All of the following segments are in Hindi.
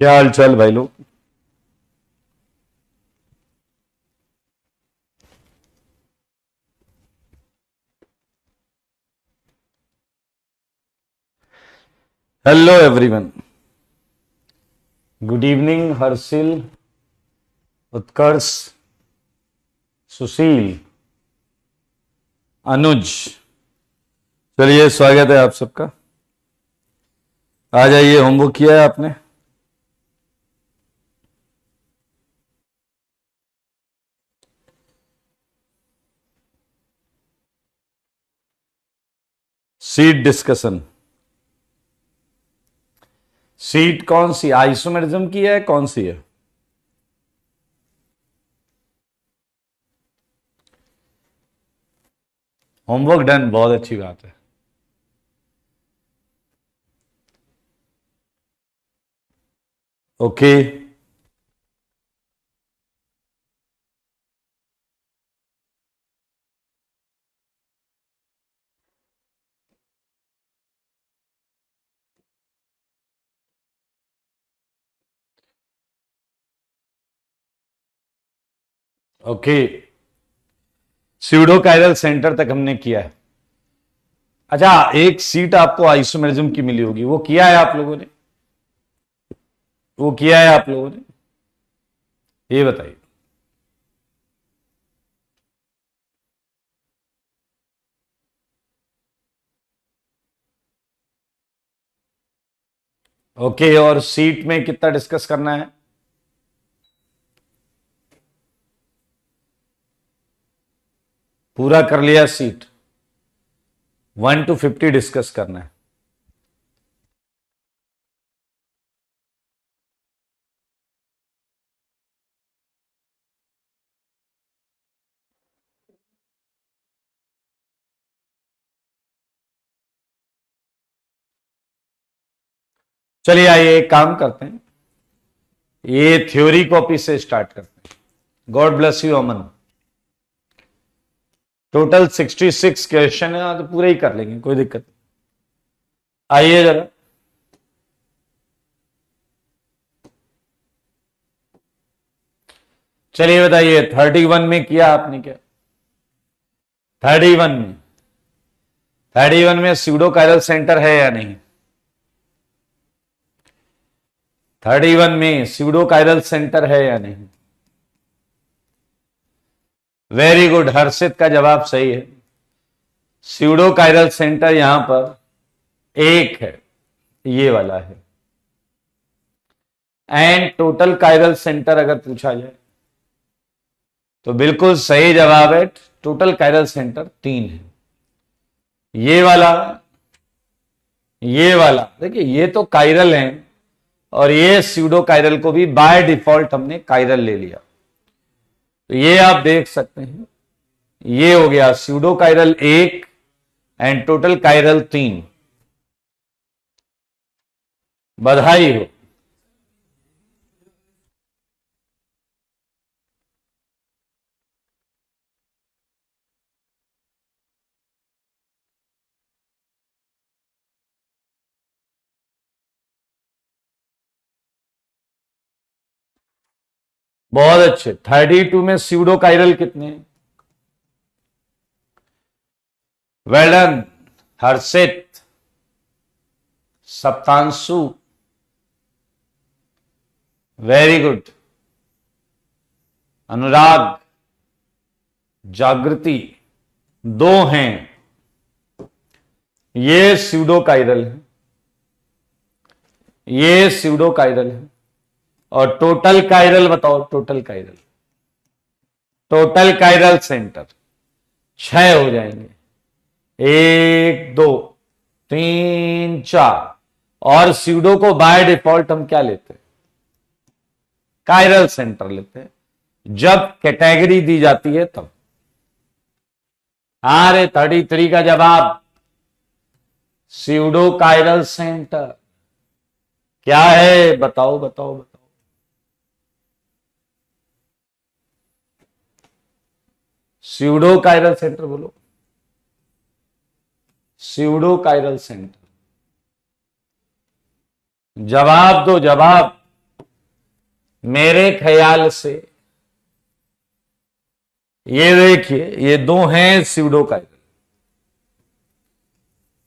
क्या हाल चाल भाई लोग। Hello everyone. Good evening Harshil, Utkarsh, Sushil, Anuj. चलिए स्वागत है आप सबका। आ जाइए। होमवर्क किया है आपने? Seat discussion. सीट कौन सी, आइसोमेरिज्म की है, कौन सी है? होमवर्क डन, बहुत अच्छी बात है। ओके। ओके, स्यूडोकाइरल सेंटर तक हमने किया है। अच्छा, एक सीट आपको आइसोमेरिज्म की मिली होगी, वो किया है आप लोगों ने? वो किया है आप लोगों ने? ये बताइए। ओके, और सीट में कितना डिस्कस करना है? पूरा कर लिया सीट। 1 to 50 डिस्कस करना है। चलिए आइए एक काम करते हैं, ये थ्योरी कॉपी से स्टार्ट करते हैं। God bless you Aman. Total 66 question है, तो पूरे ही कर लेंगे, कोई दिक्कत नहीं। आइए जरा। चलिए बताइए, 31 में किया आपने क्या? 31 में, 31 में स्यूडोकाइरल सेंटर है या नहीं? 31 में स्यूडोकाइरल सेंटर है या नहीं? वेरी गुड, हर्षित का जवाब सही है। स्यूडोकाइरल सेंटर यहां पर एक है, ये वाला है। एंड टोटल काइरल सेंटर अगर पूछा जाए तो बिल्कुल सही जवाब है, टोटल काइरल सेंटर 3 है। ये वाला, ये वाला देखिए, ये तो काइरल है, और ये स्यूडो काइरल को भी बाय डिफॉल्ट हमने काइरल ले लिया। तो ये आप देख सकते हैं, ये हो गया pseudo chiral 1 and total chiral 3। बधाई हो। बहुत अच्छे। 32 में स्यूडो काइरल कितने हैं? वेल डन हर्षित, सप्तांशु, वेरी गुड, अनुराग, जागृति, 2 हैं। ये स्यूडो काइरल है, ये स्यूडो काइरल है। और टोटल काइरल बताओ, total chiral, total chiral centre 6 हो जाएंगे। 1 2 3 4। और स्यूडो को बाय डिफॉल्ट हम क्या लेते हैं? काइरल सेंटर लेते हैं, जब कैटेगरी दी जाती है तब। अरे 33 का जवाब स्यूडो काइरल सेंटर क्या है? बताओ बताओ बताओ। स्यूडो काइरल सेंटर बोलो, स्यूडो काइरल सेंटर। जवाब दो जवाब। मेरे ख्याल से ये देखिए, ये दो हैं स्यूडो कायरल,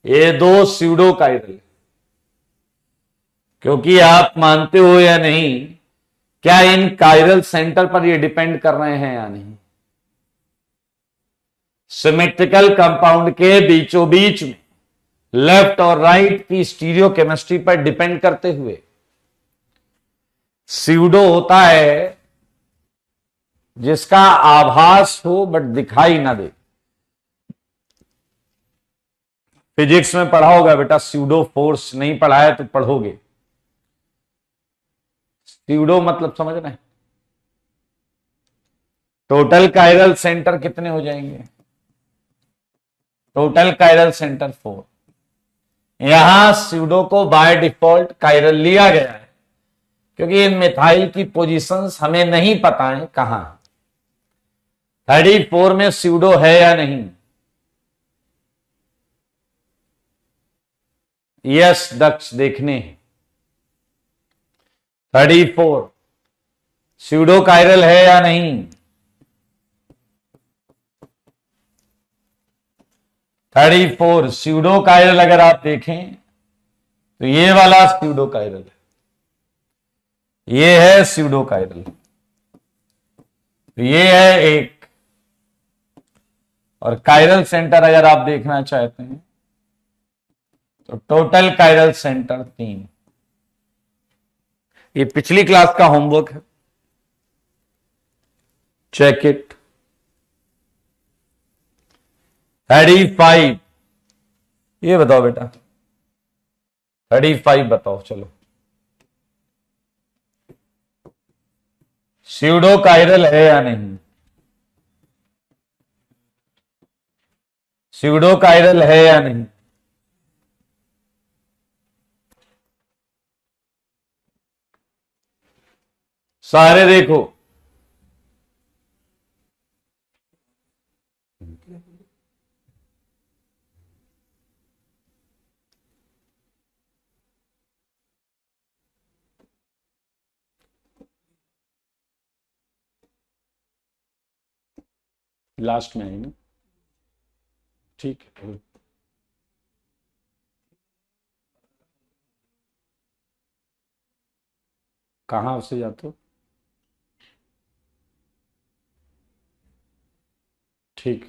ये दो स्यूडो कायरल। क्योंकि आप मानते हो या नहीं, क्या इन कायरल सेंटर पर ये डिपेंड कर रहे हैं या नहीं? सिमेट्रिकल कंपाउंड के बीचों बीच में लेफ्ट और राइट की स्टीरियो केमिस्ट्री पर डिपेंड करते हुए स्यूडो होता है जिसका आभास हो बट दिखाई ना दे। फिजिक्स में पढ़ा होगा बेटा स्यूडो फोर्स, नहीं पढ़ा है तो पढ़ोगे। स्यूडो मतलब समझ रहे हैं? टोटल कायरल सेंटर कितने हो जाएंगे? Total chiral centre 4। यहां स्यूडो को बाय डिफॉल्ट कायरल लिया गया है क्योंकि इन मिथाइल की पोजीशंस हमें नहीं पता है कहां। 34 में स्यूडो है या नहीं? यस दक्ष देखने। 34 स्यूडो कायरल है या नहीं? 34 स्यूडो कायरल अगर आप देखें तो ये वाला स्यूडो कायरल है, ये है स्यूडो कायरल, तो ये है एक। और कायरल सेंटर अगर आप देखना चाहते हैं तो टोटल कायरल सेंटर 3। ये पिछली क्लास का होमवर्क है, चेक इट। 35 ये बताओ बेटा, 35 बताओ चलो। स्यूडो कायरल है या नहीं? स्यूडो कायरल है या नहीं? सारे देखो। लास्ट में आई ना, ठीक है। कहां से जाते हो? ठीक,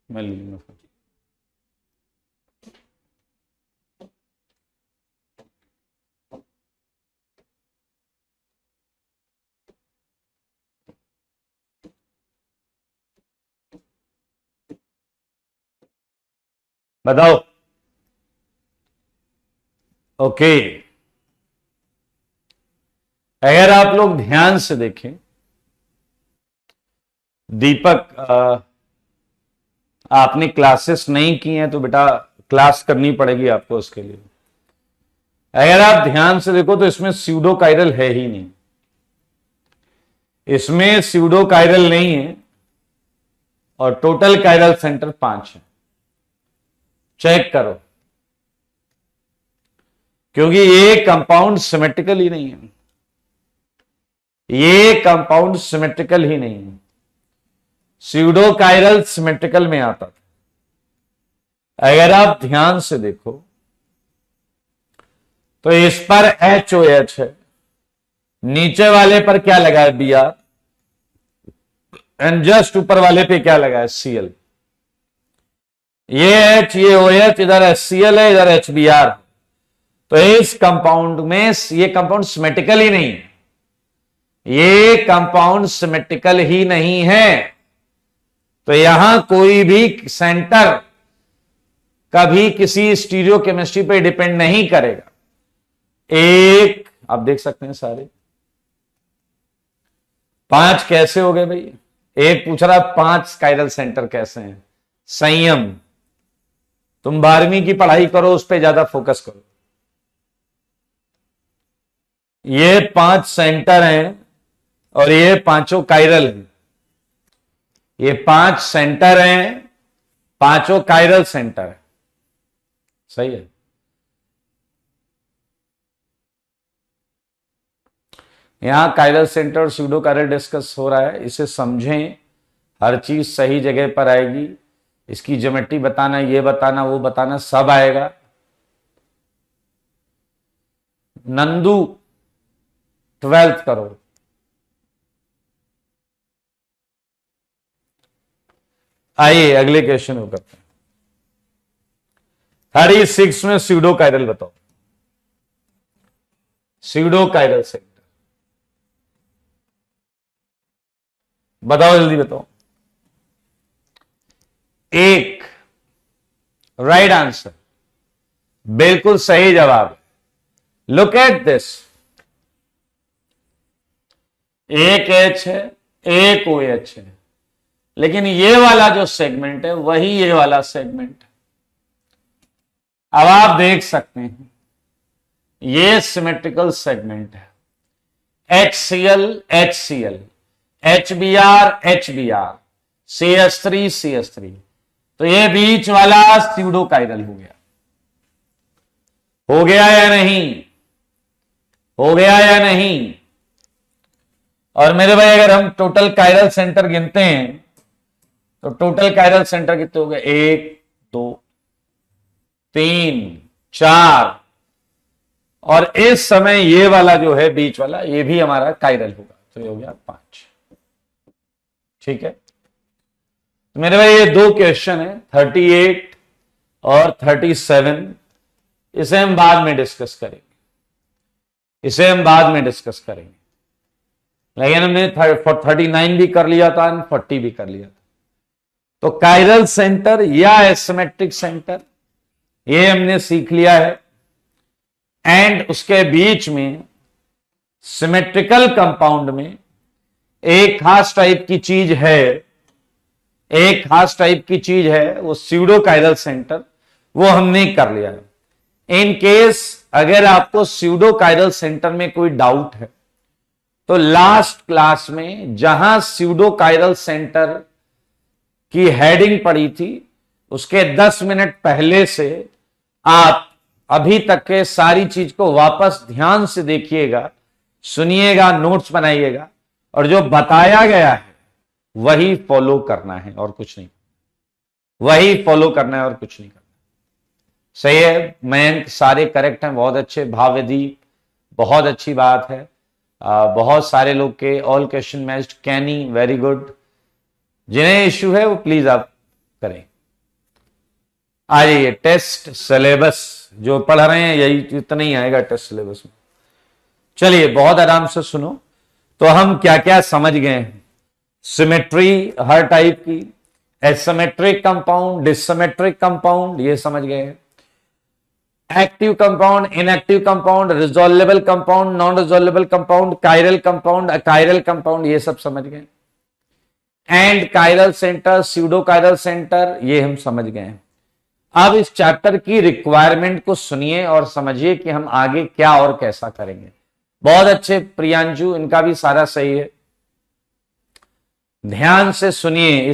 मैं लूंगा फिर। बताओ। ओके, अगर आप लोग ध्यान से देखें, दीपक आपने क्लासेस नहीं की हैं तो बेटा क्लास करनी पड़ेगी आपको उसके लिए। अगर आप ध्यान से देखो तो इसमें स्यूडो कायरल है ही नहीं, इसमें स्यूडो कायरल नहीं है और टोटल कायरल सेंटर 5 है। चेक करो, क्योंकि ये कंपाउंड सिमेट्रिकल ही नहीं है, ये कंपाउंड सिमेट्रिकल ही नहीं है। स्यूडो कायरल सिमेट्रिकल में आता था। अगर आप ध्यान से देखो तो इस पर HOH है, नीचे वाले पर क्या लगा है Br, एंड जस्ट ऊपर वाले पे क्या लगा है Cl। ये H, ये OH, इधर HCl है, इधर HBr। तो इस कंपाउंड में ये कंपाउंड सिमेट्रिकल ही नहीं है, ये कंपाउंड सिमेट्रिकल ही नहीं है। तो यहां कोई भी सेंटर कभी किसी स्टीरियो केमिस्ट्री पे डिपेंड नहीं करेगा। एक आप देख सकते हैं सारे 5 कैसे हो गए भाई? एक पूछ रहा 5 कायरल सेंटर कैसे हैं? संयम, तुम 12वीं की पढ़ाई करो, उस पर ज्यादा फोकस करो। ये 5 सेंटर हैं और ये पांचों कायरल हैं। ये 5 सेंटर हैं, पांचों कायरल सेंटर है। सही है। यहां कायरल सेंटर और स्यूडो कायरल डिस्कस हो रहा है, इसे समझें, हर चीज सही जगह पर आएगी। इसकी ज्योमेट्री बताना, ये बताना, वो बताना, सब आएगा। नंदू 12th करो। आइए अगले क्वेश्चन को करते हैं। 36 में स्यूडो कायरल बताओ, स्यूडो कायरल सेंटर बताओ, जल्दी बताओ। एक राइट आंसर, बिल्कुल सही जवाब। लुक एट दिस, एक एच है, एक ओ एच है, लेकिन ये वाला जो सेगमेंट है वही ये वाला सेगमेंट है। अब आप देख सकते हैं ये सिमेट्रिकल सेगमेंट है, HCl HCl, HBr HBr, CH3 CH3, तो ये बीच वाला स्यूडो कायरल हो गया। हो गया या नहीं? हो गया या नहीं? और मेरे भाई अगर हम टोटल कायरल सेंटर गिनते हैं तो टोटल कायरल सेंटर कितने हो गए? 1 2 3 4, और इस समय ये वाला जो है बीच वाला, ये भी हमारा कायरल होगा, तो ये हो गया 5। ठीक है, तो मेरे भाई ये दो क्वेश्चन है 38 और 37, इसे हम बाद में डिस्कस करेंगे, इसे हम बाद में डिस्कस करेंगे। लेकिन हमने 39 भी कर लिया था, 40 भी कर लिया था। तो कायरल सेंटर या एसिमेट्रिक सेंटर ये हमने सीख लिया है, एंड उसके बीच में सिमेट्रिकल कंपाउंड में एक खास टाइप की चीज है, एक खास टाइप की चीज है, वो स्यूडो कायरल सेंटर, वो हमने कर लिया है। इन केस अगर आपको स्यूडो कायरल सेंटर में कोई डाउट है तो लास्ट क्लास में जहां स्यूडो कायरल सेंटर की हेडिंग पड़ी थी उसके 10 मिनट पहले से आप अभी तक के सारी चीज को वापस ध्यान से देखिएगा, सुनिएगा, नोट्स बनाइएगा, और जो बताया गया है वही फॉलो करना है और कुछ नहीं, वही फॉलो करना है और कुछ नहीं करना। सही है मयंक, सारे करेक्ट हैं, बहुत अच्छे। भावविधि बहुत अच्छी बात है, बहुत सारे लोग के ऑल क्वेश्चन मैच्ड। कैनी वेरी गुड। जिन्हें इश्यू है वो प्लीज आप करें। आ जाइए टेस्ट सिलेबस जो पढ़ रहे हैं यही इतना ही आएगा टेस्ट सिलेबस में। चलिए बहुत आराम से सुनो। तो हम क्या क्या समझ गए हैं? सिमेट्री हर टाइप की, एसिमेट्रिक कंपाउंड, डिससिमेट्रिक कंपाउंड, ये समझ गए हैं। Active compound, inactive compound, resolvable compound, non resolvable compound, chiral compound, achiral compound, ये सब समझ गए। And chiral centre, pseudo chiral centre, ये हम समझ गए हैं। अब इस चैप्टर की रिक्वायरमेंट को सुनिए और समझिए कि हम आगे क्या और कैसा करेंगे। बहुत अच्छे प्रियांशु, इनका भी सारा सही है। ध्यान से सुनिए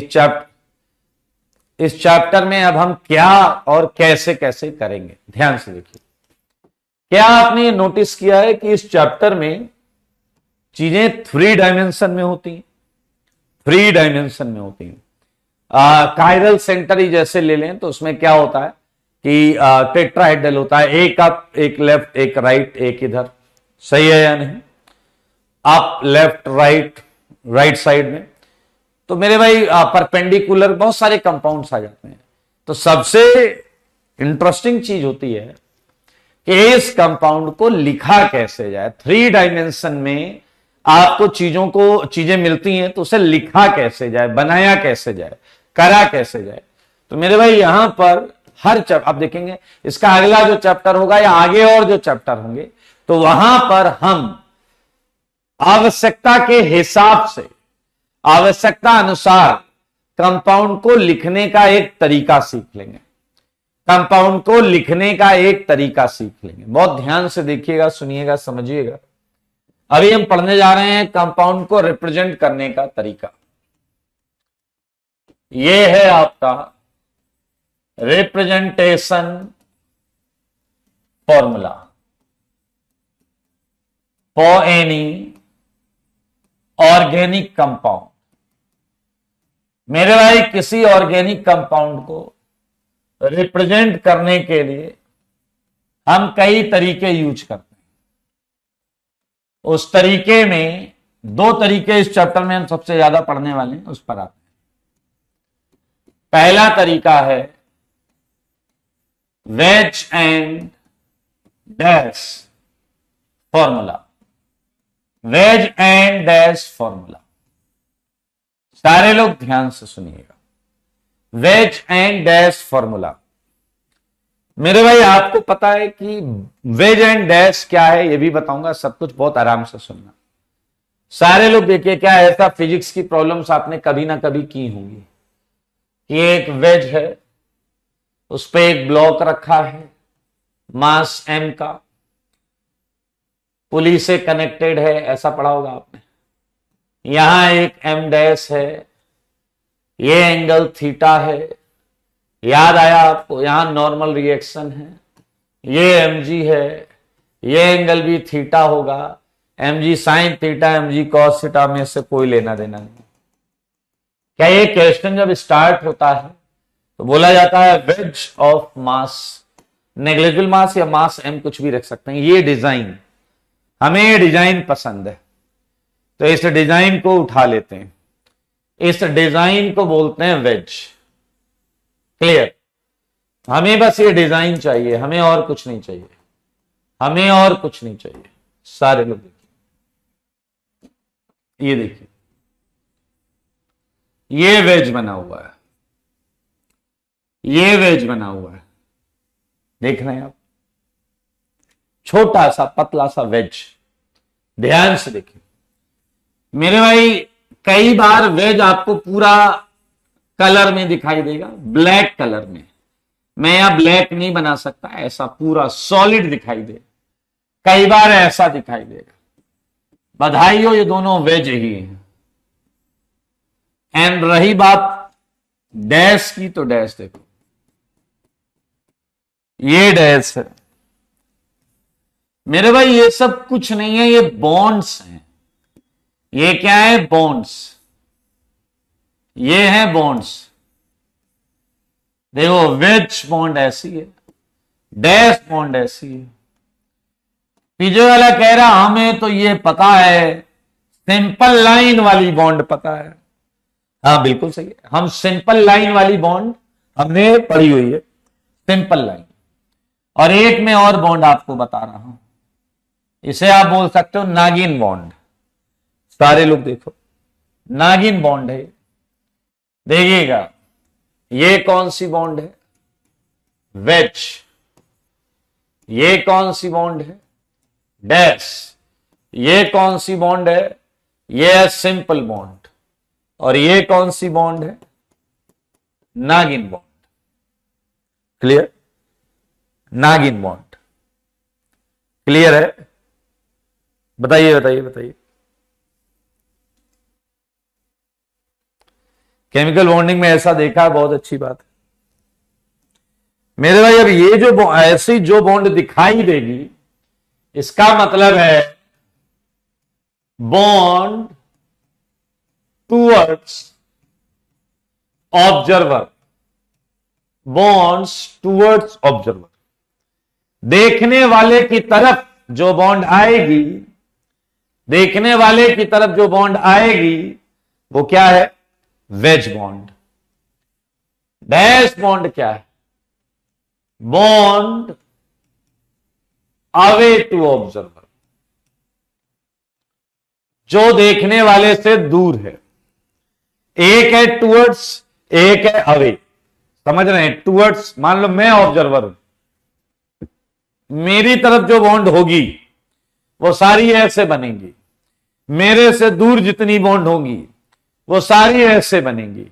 इस चैप्टर में अब हम क्या और कैसे कैसे करेंगे, ध्यान से देखिए। क्या आपने नोटिस किया है कि इस चैप्टर में चीजें 3 डायमेंशन में होती हैं, 3 डायमेंशन में होती हैं। कायरल सेंटर ही जैसे ले लें तो उसमें क्या होता है कि टेट्राहेड्रल होता है, एक अप, एक लेफ्ट, एक राइट, एक इधर। सही है या नहीं? Up, left, right, right side में। तो मेरे भाई परपेंडिकुलर बहुत सारे कंपाउंड्स आ जाते हैं। तो सबसे इंटरेस्टिंग चीज होती है कि इस कंपाउंड को लिखा कैसे जाए। 3 डायमेंशन में आपको चीजें मिलती हैं तो उसे लिखा कैसे जाए, बनाया कैसे जाए, करा कैसे जाए। तो मेरे भाई यहां पर हर चैप्टर आप देखेंगे, इसका अगला जो चैप्टर होगा या आगे और जो चैप्टर होंगे तो वहां पर हम आवश्यकता के हिसाब से, आवश्यकता अनुसार कंपाउंड को लिखने का एक तरीका सीख लेंगे। कंपाउंड को लिखने का एक तरीका सीख लेंगे। बहुत ध्यान से देखिएगा, सुनिएगा, समझिएगा। अभी हम पढ़ने जा रहे हैं कंपाउंड को रिप्रेजेंट करने का तरीका। यह है आपका representation formula for any organic compound. मेरे भाई किसी ऑर्गेनिक कंपाउंड को रिप्रेजेंट करने के लिए हम कई तरीके यूज करते हैं। उस तरीके में दो तरीके इस चैप्टर में हम सबसे ज्यादा पढ़ने वाले हैं, उस पर आते हैं। पहला तरीका है wedge and dash formula. Wedge and dash formula, सारे लोग ध्यान से सुनिएगा। Wedge and dash formula. मेरे भाई आपको पता है कि वेज एंड डैश क्या है, ये भी बताऊंगा, सब कुछ बहुत आराम से सुनना। सारे लोग देखिए, क्या ऐसा फिजिक्स की प्रॉब्लम्स आपने कभी ना कभी की होंगी कि एक वेज है, उस पे एक ब्लॉक रखा है मास m का, पुली से कनेक्टेड है, ऐसा पढ़ा होगा आपने। यहां एक m डैश है, ये एंगल थीटा है, याद आया आपको, यहां नॉर्मल रिएक्शन है, ये mg है, ये एंगल भी थीटा होगा, mg sine theta, mg cos theta में से कोई लेना देना नहीं। क्या ये क्वेश्चन जब स्टार्ट होता है तो बोला जाता है ways of mass, negligible mass या मास m कुछ भी रख सकते हैं। ये डिजाइन, हमें ये डिजाइन पसंद है तो इस डिजाइन को उठा लेते हैं, इस डिजाइन को बोलते हैं वेज। क्लियर? हमें बस ये डिजाइन चाहिए, हमें और कुछ नहीं चाहिए, हमें और कुछ नहीं चाहिए। सारे लोग देखिए, ये देखिए, ये वेज बना हुआ है, ये वेज बना हुआ है, देख रहे हैं आप, छोटा सा पतला सा वेज। ध्यान से देखिए मेरे भाई, कई बार वेज आपको पूरा कलर में दिखाई देगा, ब्लैक कलर में। मैं यहां ब्लैक नहीं बना सकता, ऐसा पूरा सॉलिड दिखाई दे, कई बार ऐसा दिखाई देगा। बधाई हो, ये दोनों वेज ही हैं। एंड रही बात डैश की, तो डैश देखो, ये डैश है मेरे भाई, ये सब कुछ नहीं है, ये बॉन्ड्स हैं। ये क्या है? बॉन्ड्स। ये है बॉन्ड्स। देखो वेज बॉन्ड ऐसी है, डैश बॉन्ड ऐसी है। पीछे वाला कह रहा हमें तो ये पता है, सिंपल लाइन वाली बॉन्ड पता है। हाँ बिल्कुल सही है, हम सिंपल लाइन वाली बॉन्ड हमने पढ़ी हुई है, सिंपल लाइन। और एक में और बॉन्ड आपको बता रहा हूं, इसे आप बोल सकते हो नागिन बॉन्ड। सारे लोग देखो, नागिन बॉन्ड है। देखिएगा ये कौन सी बॉन्ड है? वेज। ये कौन सी बॉन्ड है? डैश। ये कौन सी बॉन्ड है? ये है सिंपल बॉन्ड। और ये कौन सी बॉन्ड है? नागिन बॉन्ड। क्लियर? नागिन बॉन्ड क्लियर है? बताइए बताइए बताइए। केमिकल बॉन्डिंग में ऐसा देखा है, बहुत अच्छी बात है मेरे भाई। अब ये जो ऐसी जो बॉन्ड दिखाई देगी, इसका मतलब है bond towards observer, bonds towards observer. देखने वाले की तरफ जो बॉन्ड आएगी, देखने वाले की तरफ जो बॉन्ड आएगी वो क्या है? Veg bond. डैश बॉन्ड क्या है? बॉन्ड अवे टू ऑब्जर्वर, जो देखने वाले से दूर है। एक है टूवर्ड्स, एक है अवे। समझ रहे हैं? टूवर्ड्स, मान लो मैं ऑब्जर्वर हूं, मेरी तरफ जो बॉन्ड होगी वो सारी ऐसे बनेंगी, मेरे से दूर जितनी बॉन्ड होंगी वो सारी ऐसे बनेंगी।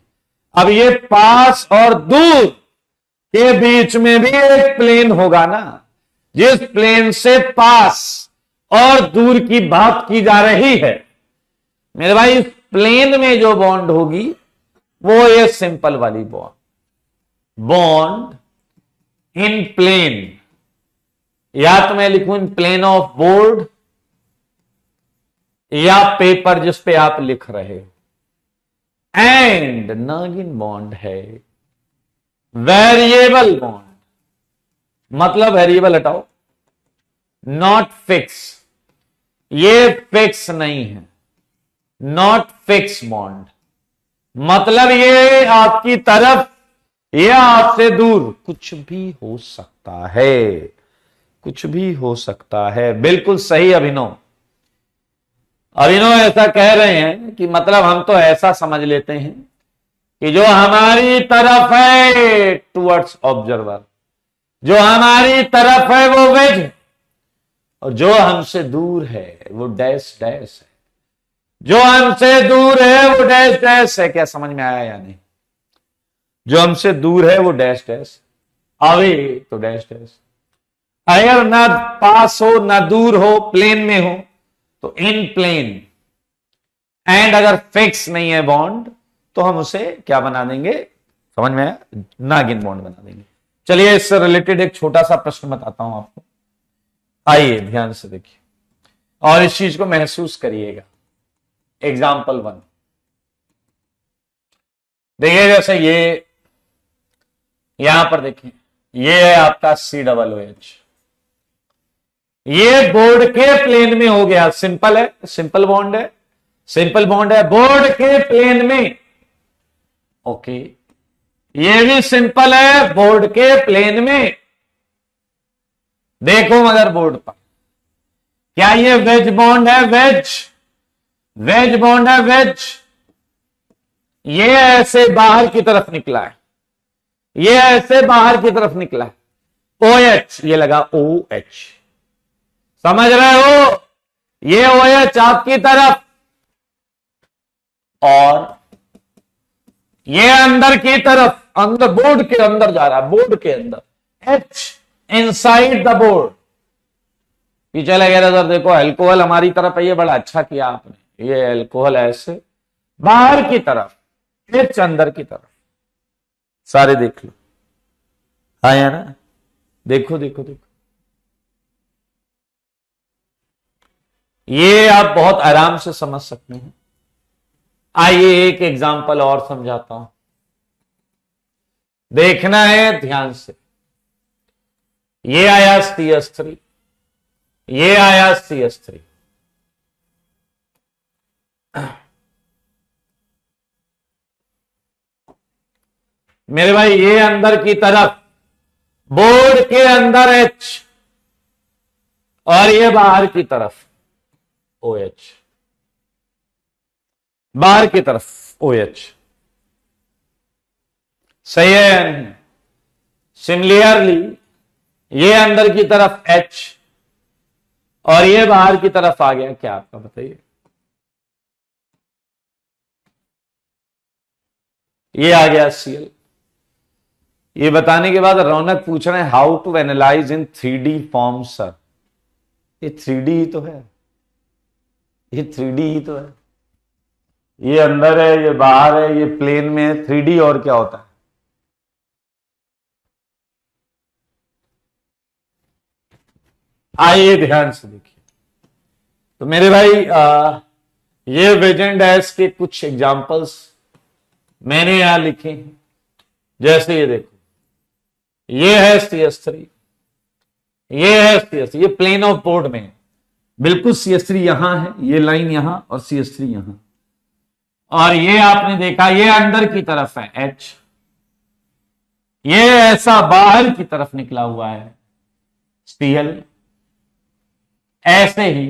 अब ये पास और दूर के बीच में भी एक प्लेन होगा ना, जिस प्लेन से पास और दूर की बात की जा रही है मेरे भाई, इस प्लेन में जो बॉन्ड होगी वो ये सिंपल वाली बॉन्ड, बॉन्ड इन प्लेन। या तो मैं लिखूं इन प्लेन ऑफ बोर्ड, या पेपर जिस पे आप लिख रहे हो। एंड नागिन बॉन्ड है वेरिएबल बॉन्ड, मतलब वेरिएबल हटाओ, नॉट फिक्स, ये फिक्स नहीं है, नॉट फिक्स बॉन्ड, मतलब ये आपकी तरफ या आपसे दूर कुछ भी हो सकता है, कुछ भी हो सकता है। बिल्कुल सही अभिनव। अभिनव ऐसा कह रहे हैं कि मतलब हम तो ऐसा समझ लेते हैं कि जो हमारी तरफ है टुवर्ड्स ऑब्जर्वर, जो हमारी तरफ है वो वेज है, और जो हमसे दूर है वो डैश डैश है, जो हमसे दूर है वो डैश डैश है। क्या समझ में आया या नहीं? जो हमसे दूर है वो डैश डैश, अवे तो डैश डैश, अगर ना पास हो ना दूर हो, प्लेन में हो तो इन प्लेन। एंड अगर फिक्स नहीं है बॉन्ड तो हम उसे क्या बना देंगे, समझ में आया? नागिन बॉन्ड बना देंगे। चलिए इससे रिलेटेड एक छोटा सा प्रश्न बताता हूं आपको, आइए ध्यान से देखिए और इस चीज को महसूस करिएगा। एग्जाम्पल 1 देखिए, जैसे ये यहां पर देखिए, ये है आपका COOH, ये बोर्ड के प्लेन में हो गया, सिंपल है, सिंपल बॉन्ड है, सिंपल बॉन्ड है बोर्ड के प्लेन में। ओके, ये भी सिंपल है बोर्ड के प्लेन में। देखो मगर बोर्ड पर क्या ये वेज बॉन्ड है? वेज, वेज बॉन्ड है, वेज। ये ऐसे बाहर की तरफ निकला है, ये ऐसे बाहर की तरफ निकला है, OH ये लगा OH, समझ रहे हो? ये OH आपकी तरफ और ये अंदर की तरफ, अंदर बोर्ड के अंदर जा रहा है, बोर्ड के अंदर, H इनसाइड द बोर्ड। पीछे लगे सर देखो अल्कोहल हमारी तरफ है, ये बड़ा अच्छा किया आपने, ये अल्कोहल ऐसे बाहर की तरफ, H अंदर की तरफ, सारे देख लो, आया ना? देखो देखो देखो, ये आप बहुत आराम से समझ सकते हैं। आइए एक एग्जांपल और समझाता हूं, देखना है ध्यान से। ये आया CS3, ये आया CS3, मेरे भाई ये अंदर की तरफ बोर्ड के अंदर H और ये बाहर की तरफ OH, बाहर की तरफ OH, सही है या नहीं? सिमिलरली ये अंदर की तरफ H और ये बाहर की तरफ आ गया, क्या आपका बताइए? ये आ गया Cl। ये बताने के बाद रौनक पूछ रहे हैं how to analyze in 3D form sir. ये 3D ही तो है, ये 3D ही तो है, ये अंदर है, ये बाहर है, ये प्लेन में है, 3D और क्या होता है? आइए ध्यान से देखिए। तो मेरे भाई ये वेज एंड डैश के कुछ एग्जांपल्स मैंने यहां लिखे हैं। जैसे ये देखो, ये है CS3, ये है CS3, ये प्लेन ऑफ बोर्ड में है, बिल्कुल CS3 यहां है, ये लाइन यहां और CS3 यहां, और ये आपने देखा ये अंदर की तरफ है H, ये ऐसा बाहर की तरफ निकला हुआ है Cl, ऐसे ही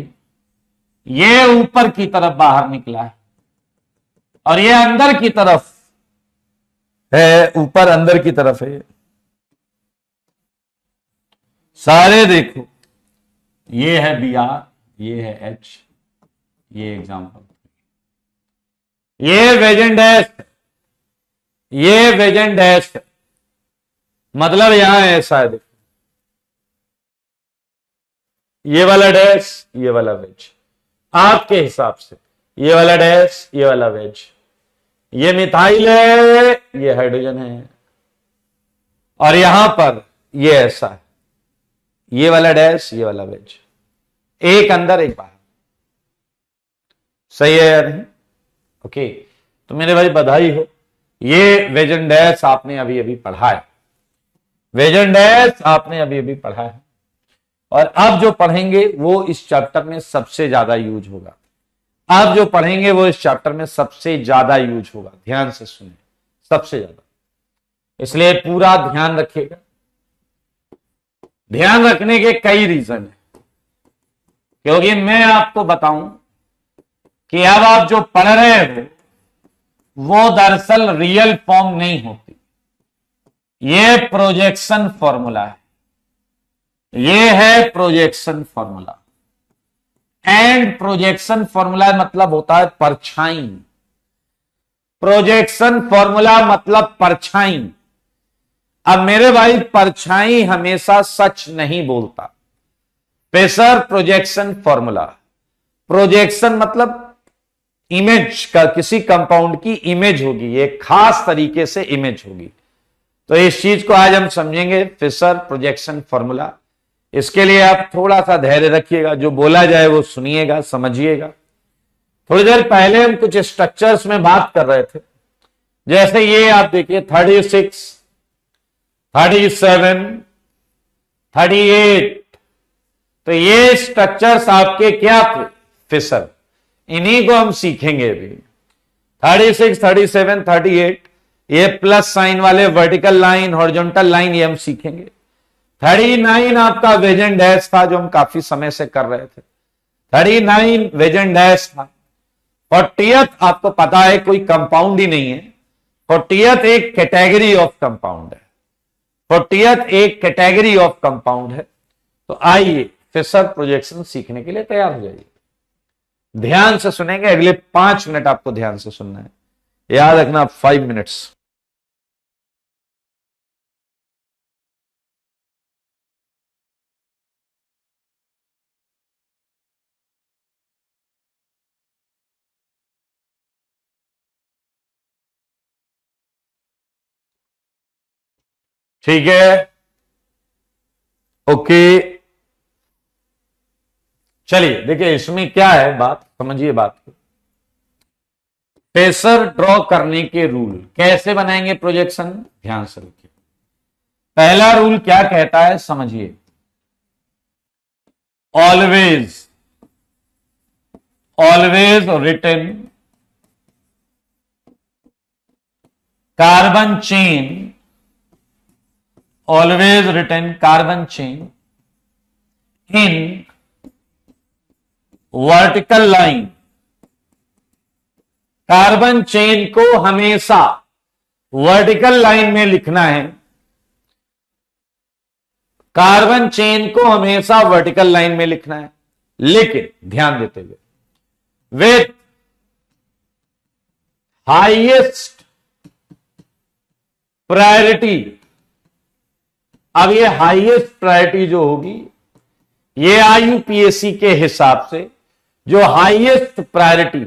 ये ऊपर की तरफ बाहर निकला है और ये अंदर की तरफ है, ऊपर अंदर की तरफ है। सारे देखो, ये है Br, ये है H, ये एग्जांपल, ये वेज एंड डैश, ये वेज एंड डैश, मतलब यहां ऐसा है, देखो ये वाला डैश, ये वाला वेज, आपके हिसाब से ये वाला डैश, ये वाला वेज, ये मिथाइल है, ये हाइड्रोजन है, और यहां पर ये ऐसा है, ये वाला डैश, ये वाला वेज, एक अंदर एक बाहर। सही है या नहीं? ओके, तो मेरे भाई बधाई हो, ये वेजनडैश आपने अभी अभी पढ़ा है, वेजनडैश आपने अभी अभी पढ़ा है, और अब जो पढ़ेंगे वो इस चैप्टर में सबसे ज्यादा यूज होगा। अब जो पढ़ेंगे वो इस चैप्टर में सबसे ज्यादा यूज होगा, ध्यान से सुने, सबसे ज्यादा, इसलिए पूरा ध्यान रखिएगा। ध्यान रखने के कई रीजन है, क्योंकि मैं आपको बताऊं कि अब आप जो पढ़ रहे हो वो दरअसल रियल फॉर्म नहीं होती, ये प्रोजेक्शन फॉर्मूला है, ये है projection formula. And projection formula मतलब होता है परछाई, प्रोजेक्शन फॉर्मूला मतलब परछाई। अब मेरे भाई परछाई हमेशा सच नहीं बोलता। प्रेशर प्रोजेक्शन फॉर्मूला, प्रोजेक्शन मतलब इमेज का, किसी कंपाउंड की इमेज होगी, एक खास तरीके से इमेज होगी। तो इस चीज को आज हम समझेंगे, फिशर प्रोजेक्शन फॉर्मूला। इसके लिए आप थोड़ा सा धैर्य रखिएगा, जो बोला जाए वो सुनिएगा, समझिएगा। थोड़ी देर पहले हम कुछ स्ट्रक्चर्स में बात कर रहे थे, जैसे ये आप देखिए 36, 37, 38, तो ये स्ट्रक्चर्स आपके क्या थे? फिशर। इन्हीं को हम सीखेंगे अभी। 36, 37, 38, ये प्लस साइन वाले वर्टिकल लाइन, हॉरिजॉन्टल लाइन, ये हम सीखेंगे। 39 आपका वेजनडैश था, जो हम काफी समय से कर रहे थे, 39 वेजनडैश था। 40th आपको पता है कोई कंपाउंड ही नहीं है, 40th एक कैटेगरी ऑफ कंपाउंड है, 40th एक कैटेगरी ऑफ कंपाउंड है। तो आइए फिशर प्रोजेक्शन सीखने के लिए तैयार हो जाइए। ध्यान से सुनेंगे, अगले 5 मिनट आपको ध्यान से सुनना है, याद रखना 5 मिनट्स। ठीक है, ओके। चलिए देखिए इसमें क्या है बात, समझिए बात को। प्रेशर ड्रॉ करने के रूल कैसे बनाएंगे प्रोजेक्शन, ध्यान से रखिए। पहला रूल क्या कहता है समझिए, always written carbon chain, always written carbon chain in vertical line. Carbon chain को हमेशा वर्टिकल लाइन में लिखना है, कार्बन चेन को हमेशा वर्टिकल लाइन में लिखना है, लेकिन ध्यान देते हुए विथ हाईएस्ट प्रायोरिटी। अब ये हाईएस्ट प्रायोरिटी जो होगी, ये आईयूपीएसी के हिसाब से जो हाईएस्ट प्रायोरिटी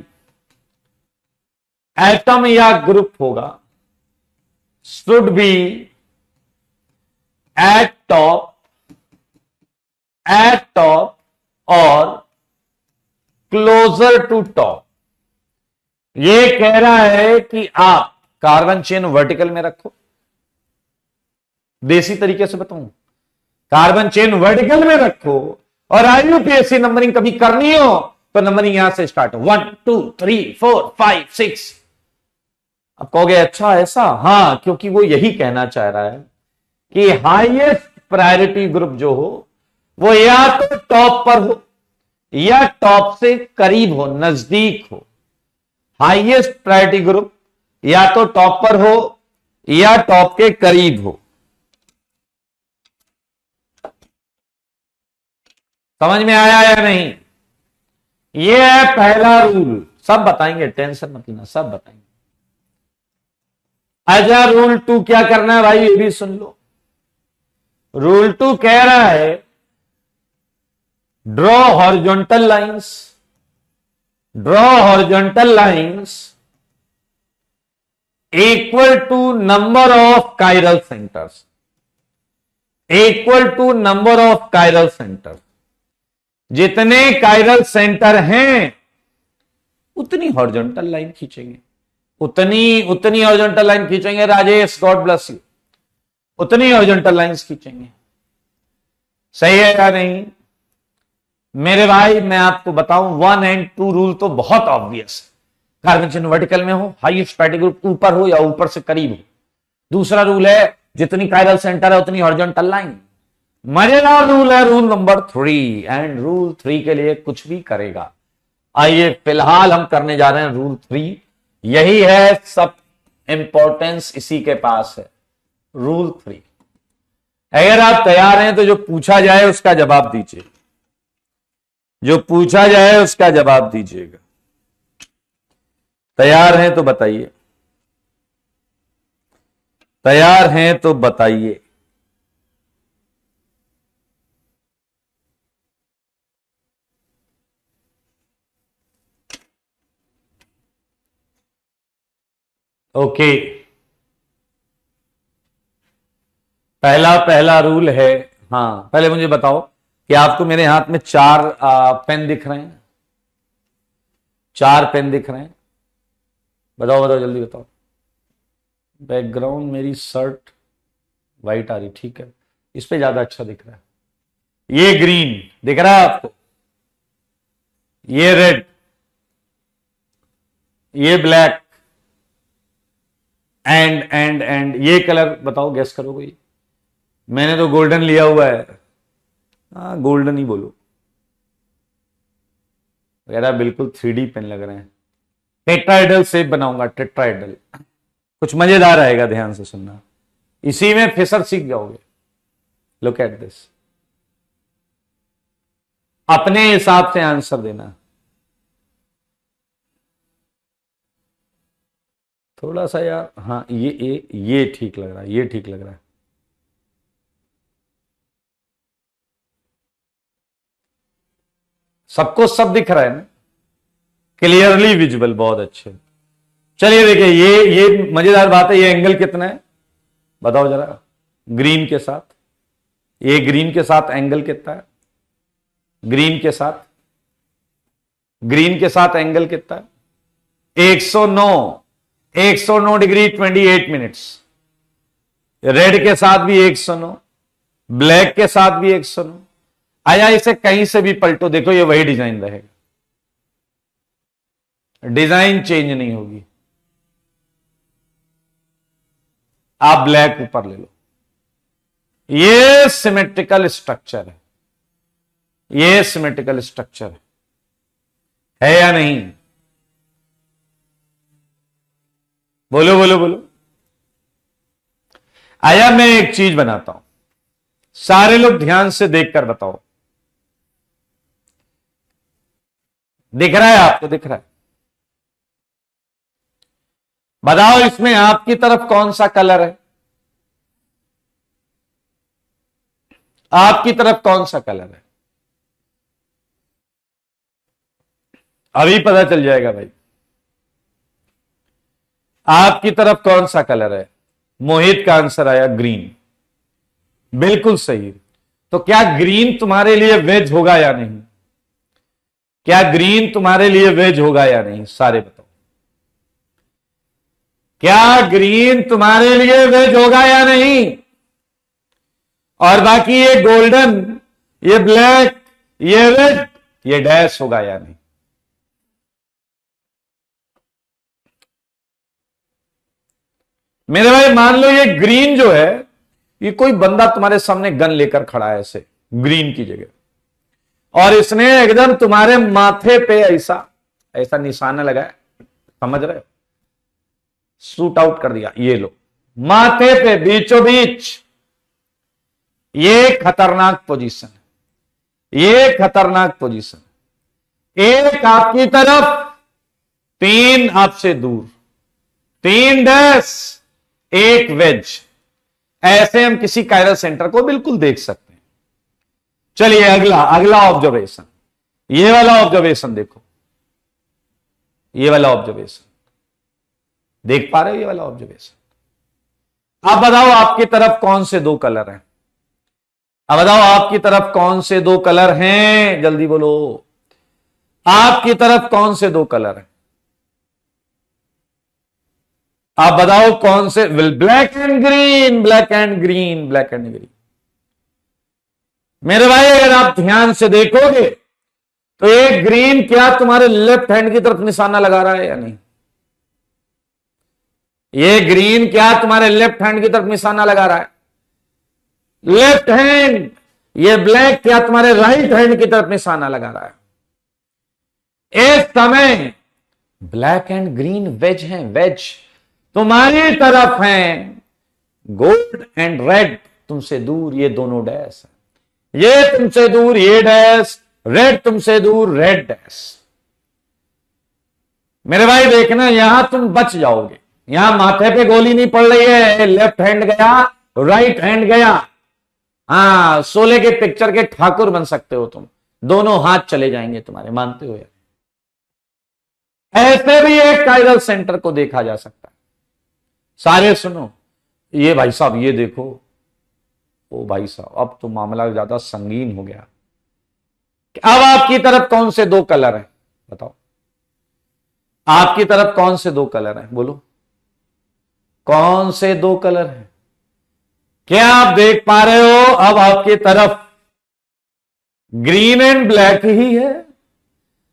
एटम या ग्रुप होगा, शुड बी एट टॉप और क्लोजर टू टॉप। ये कह रहा है कि आप कार्बन चेन वर्टिकल में रखो, देसी तरीके से बताऊं, कार्बन चेन वर्टिकल में रखो, और आईयूपीएसी नंबरिंग कभी करनी हो तो नंबरिंग यहां से स्टार्ट हो, 1 2 3 4 5 6। अब कहोगे अच्छा ऐसा, हां, क्योंकि वो यही कहना चाह रहा है कि हाईएस्ट प्रायोरिटी ग्रुप जो हो वो या तो टॉप पर हो या टॉप से करीब हो, नजदीक हो। हाईएस्ट प्रायोरिटी ग्रुप या तो टॉप पर हो या टॉप के करीब हो। समझ में आया या नहीं? यह है पहला रूल, सब बताएंगे, टेंशन मत लेना, सब बताएंगे। अच्छा, रूल 2 क्या करना है भाई, ये भी सुन लो। रूल 2 कह रहा है draw horizontal lines, equal to number of chiral centers, जितने कायरल सेंटर हैं उतनी हॉरिजॉन्टल लाइन खींचेंगे, उतनी हॉरिजॉन्टल लाइन खींचेंगे राजेश, गॉड ब्लेस यू, उतनी हॉरिजॉन्टल लाइंस खींचेंगे। सही है या नहीं मेरे भाई? मैं आपको बताऊं 1 और 2 रूल तो बहुत ऑब्वियस है। कार्बन वर्टिकल में हो, हाईएस्ट पैटी ग्रुप ऊपर हो या ऊपर से करीब हो। दूसरा रूल है जितनी कायरल सेंटर है उतनी हॉरिजॉन्टल लाइन। मजेदार रूल है रूल नंबर 3, एंड रूल 3 के लिए कुछ भी करेगा। आइए फिलहाल हम करने जा रहे हैं रूल 3, यही है, सब इंपॉर्टेंस इसी के पास है। रूल 3, अगर आप तैयार हैं तो जो पूछा जाए उसका जवाब दीजिए, जो पूछा जाए उसका जवाब दीजिएगा। तैयार हैं तो बताइए, तैयार हैं तो बताइए। ओके, पहला रूल है। हाँ, पहले मुझे बताओ कि आपको मेरे हाथ में 4 पेन दिख रहे हैं? 4 पेन दिख रहे हैं? बताओ बताओ जल्दी बताओ। बैकग्राउंड मेरी शर्ट वाइट आ रही, ठीक है, इस पे ज्यादा अच्छा दिख रहा है। ये ग्रीन दिख रहा है आपको, ये रेड, ये ब्लैक, एंड ये कलर बताओ, गैस करो कोई। मैंने तो गोल्डन लिया हुआ है। हाँ, गोल्डन ही बोलो वगैरह। बिल्कुल 3D पेन लग रहे हैं। टेट्राहेड्रल शेप बनाऊंगा, टेट्राहेड्रल, कुछ मजेदार आएगा, ध्यान से सुनना, इसी में फिसर सीख जाओगे। लुक एट दिस, अपने हिसाब से आंसर देना। थोड़ा सा यार, हाँ ये ठीक लग रहा है, ये ठीक लग रहा है। सबको सब दिख रहा है ना, क्लियरली विजिबल, बहुत अच्छे। चलिए देखिए, ये मजेदार बात है। ये एंगल कितना है बताओ जरा, ग्रीन के साथ, ये ग्रीन के साथ एंगल कितना है? ग्रीन के साथ, ग्रीन के साथ एंगल कितना है? 109 डिग्री 28 मिनट्स। रेड के साथ भी 109, ब्लैक के साथ भी 109। आया, इसे कहीं से भी पलटो, देखो ये वही डिजाइन रहेगा, डिजाइन चेंज नहीं होगी। आप ब्लैक ऊपर ले लो, ये सिमेट्रिकल स्ट्रक्चर है, ये सिमेट्रिकल स्ट्रक्चर है या नहीं? बोलो बोलो बोलो। आया, मैं एक चीज बनाता हूं, सारे लोग ध्यान से देखकर बताओ। दिख रहा है आपको? दिख रहा है? बताओ इसमें आपकी तरफ कौन सा कलर है? आपकी तरफ कौन सा कलर है? अभी पता चल जाएगा भाई, आपकी तरफ कौन सा कलर है। मोहित का आंसर आया ग्रीन, बिल्कुल सही। तो क्या ग्रीन तुम्हारे लिए वेज होगा या नहीं? क्या ग्रीन तुम्हारे लिए वेज होगा या नहीं? सारे बताओ, क्या ग्रीन तुम्हारे लिए वेज होगा या नहीं? और बाकी ये गोल्डन, ये ब्लैक, ये रेड, ये डैश होगा या नहीं? मेरे भाई मान लो ये ग्रीन जो है, ये कोई बंदा तुम्हारे सामने गन लेकर खड़ा है ऐसे ग्रीन की जगह, और इसने एकदम तुम्हारे माथे पे ऐसा ऐसा निशाना लगाया, समझ रहे हो, शूट आउट कर दिया, ये लो माथे पे बीचों बीच। ये खतरनाक पोजीशन है, ये खतरनाक पोजीशन। एक आपकी तरफ, 3 आपसे दूर, 3 डैश, 1 वेज। ऐसे हम किसी कायरल सेंटर को बिल्कुल देख सकते हैं। चलिए अगला ऑब्जर्वेशन, ये वाला ऑब्जर्वेशन देखो, ये वाला ऑब्जर्वेशन देख पा रहे हो? ये वाला ऑब्जर्वेशन। आप बताओ आपकी तरफ कौन से 2 कलर हैं? अब बताओ आपकी तरफ कौन से 2 कलर हैं? जल्दी बोलो, आपकी तरफ कौन से 2 कलर हैं? आप बताओ कौन से, black and green, black and green, black and green. मेरे भाई अगर आप ध्यान से देखोगे तो ये ग्रीन क्या तुम्हारे लेफ्ट हैंड की तरफ निशाना लगा रहा है या नहीं? ये ग्रीन क्या तुम्हारे लेफ्ट हैंड की तरफ निशाना लगा रहा है? Left hand. ये ब्लैक क्या तुम्हारे राइट हैंड की तरफ निशाना लगा रहा है? इस समय ब्लैक एंड ग्रीन वेज हैं, वेज तुम्हारी तरफ हैं, गोल्ड एंड रेड तुमसे दूर, ये दोनों डैश है। ये तुमसे दूर ये डैश, रेड तुमसे दूर रेड डैश। मेरे भाई देखना यहां तुम बच जाओगे, यहां माथे पे गोली नहीं पड़ रही है, लेफ्ट हैंड गया राइट हैंड गया। हाँ, शोले के पिक्चर के ठाकुर बन सकते हो तुम, दोनों हाथ चले जाएंगे तुम्हारे, मानते हो? ऐसे भी एक कायरल सेंटर को देखा जा सकता है। सारे सुनो, ये भाई साहब ये देखो, ओ भाई साहब अब तो मामला ज्यादा संगीन हो गया। अब आपकी तरफ कौन से दो कलर हैं बताओ? आपकी तरफ कौन से दो कलर हैं बोलो? कौन से दो कलर हैं? क्या आप देख पा रहे हो? अब आपकी तरफ ग्रीन एंड ब्लैक ही है,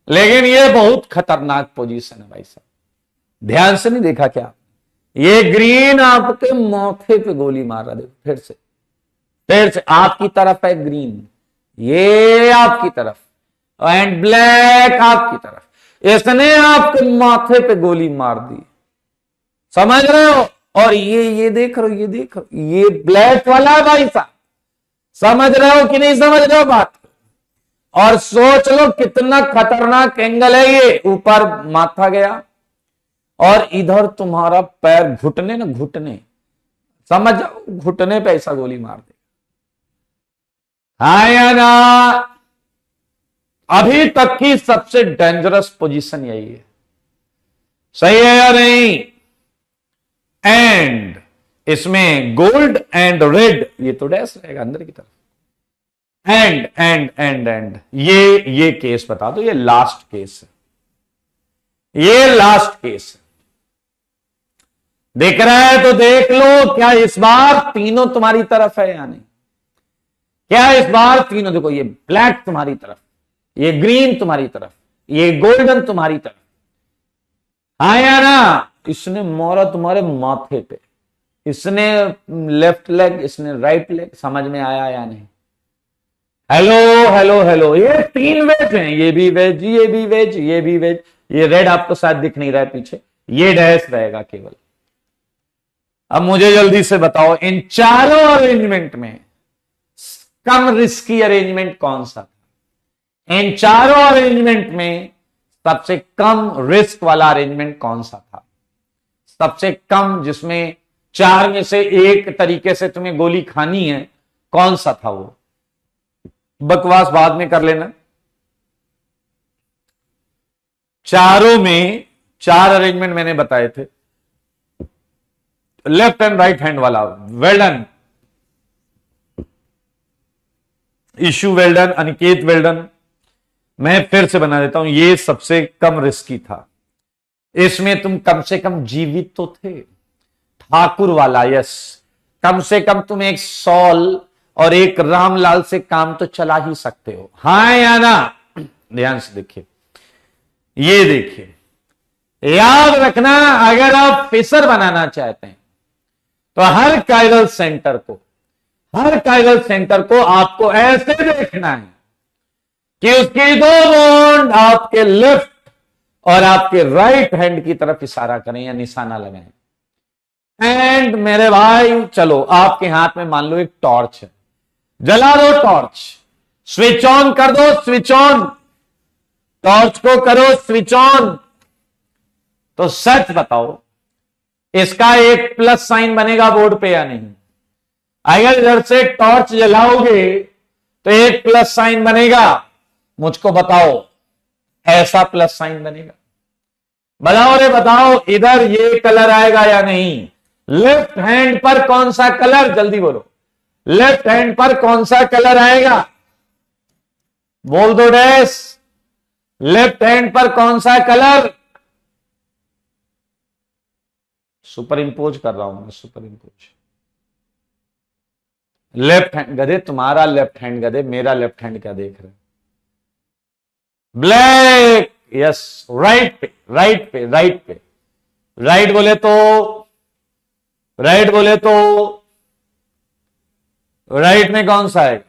लेकिन यह बहुत खतरनाक पोजीशन है भाई साहब। ध्यान से नहीं देखा क्या? ये ग्रीन आपके माथे पे गोली मार रहा, देखो फिर से आपकी तरफ है ग्रीन, ये आपकी तरफ, एंड ब्लैक आपकी तरफ। इसने आपके माथे पे गोली मार दी, समझ रहे हो? और ये देख रहे हो, ये देख रहे हो, ये ब्लैक वाला है भाई साहब। समझ रहे हो कि नहीं समझ रहे हो बात? और सोच लो कितना खतरनाक एंगल है ये। ऊपर माथा गया और इधर तुम्हारा पैर, घुटने ना, घुटने, समझ जाओ, घुटने पे ऐसा गोली मार दे। हाँ या ना? अभी तक की सबसे डेंजरस पोजीशन यही है, सही है या नहीं? एंड इसमें गोल्ड एंड रेड, ये तो डैश रहेगा अंदर की तरफ। एंड ये केस बता दो, ये लास्ट केस है, ये लास्ट केस है। देख रहा है तो देख लो, क्या इस बार तीनों तुम्हारी तरफ है या नहीं? क्या इस बार तीनों, देखो ये ब्लैक तुम्हारी तरफ, ये ग्रीन तुम्हारी तरफ, ये गोल्डन तुम्हारी तरफ, हाँ या ना? इसने मारा तुम्हारे माथे पे, इसने लेफ्ट लेग, इसने राइट लेग। समझ में आया या नहीं? हेलो हेलो हेलो, ये तीन वेज हैं, ये भी वेज, ये भी वेज, ये भी वेज। ये रेड आपको शायद दिख नहीं रहा है पीछे, ये डैश रहेगा केवल। अब मुझे जल्दी से बताओ, इन चारों अरेंजमेंट में कम रिस्की अरेंजमेंट कौन सा था? इन चारों अरेंजमेंट में सबसे कम रिस्क वाला अरेंजमेंट कौन सा था? सबसे कम, जिसमें चार में से एक तरीके से तुम्हें गोली खानी है, कौन सा था वो? बकवास बाद में कर लेना। चारों में चार अरेंजमेंट मैंने बताए थे, लेफ्ट एंड राइट हैंड वाला। Well done issue, well done Aniket, well done. मैं फिर से बना देता हूं, ये सबसे कम रिस्की था। इसमें तुम कम से कम जीवित तो थे, ठाकुर वाला, यस। कम से कम तुम एक सॉल और एक रामलाल से काम तो चला ही सकते हो, हाँ या ना? ध्यान से देखिए, ये देखिए, याद रखना, अगर आप फिशर बनाना चाहते हैं तो हर कायरल सेंटर को आपको ऐसे देखना है कि उसकी दो बॉन्ड आपके लेफ्ट और आपके राइट हैंड की तरफ इशारा करें या निशाना लगाएं। एंड मेरे भाई चलो, आपके हाथ में मान लो एक टॉर्च है, जला दो टॉर्च, स्विच ऑन कर दो, स्विच ऑन, टॉर्च को करो स्विच ऑन। तो सच बताओ, इसका एक प्लस साइन बनेगा बोर्ड पे या नहीं? अगर इधर से टॉर्च जलाओगे तो एक प्लस साइन बनेगा, मुझको बताओ, ऐसा प्लस साइन बनेगा? बताओ रे बताओ, इधर ये कलर आएगा या नहीं? लेफ्ट हैंड पर कौन सा कलर, जल्दी बोलो, लेफ्ट हैंड पर कौन सा कलर आएगा? बोल दो डैश, लेफ्ट हैंड पर कौन सा कलर? सुपर इंपोज कर रहा हूं मैं, सुपर इंपोज। लेफ्ट हैंड गधे, तुम्हारा लेफ्ट हैंड गधे, मेरा लेफ्ट हैंड क्या देख रहे? ब्लैक, यस, राइट पे, राइट पे, राइट पे, राइट बोले तो, राइट बोले तो राइट में कौन सा आएगा?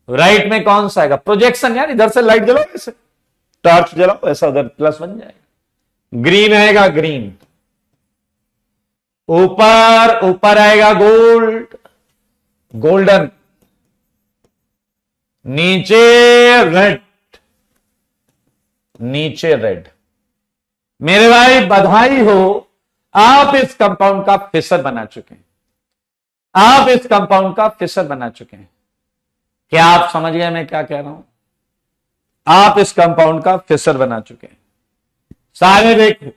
राइट में कौन सा आएगा? प्रोजेक्शन यार, इधर से लाइट जलाओ, ऐसे टॉर्च जलाओ, ऐसा उधर प्लस बन जाएगा। ग्रीन आएगा, ग्रीन। ऊपर, ऊपर आएगा गोल्ड, गोल्डन। नीचे रेड, नीचे रेड। मेरे भाई बधाई हो, आप इस कंपाउंड का फिशर बना चुके हैं। आप इस कंपाउंड का फिशर बना चुके हैं। क्या आप समझ गए मैं क्या कह रहा हूं? आप इस कंपाउंड का फिशर बना चुके हैं। सारे देखो।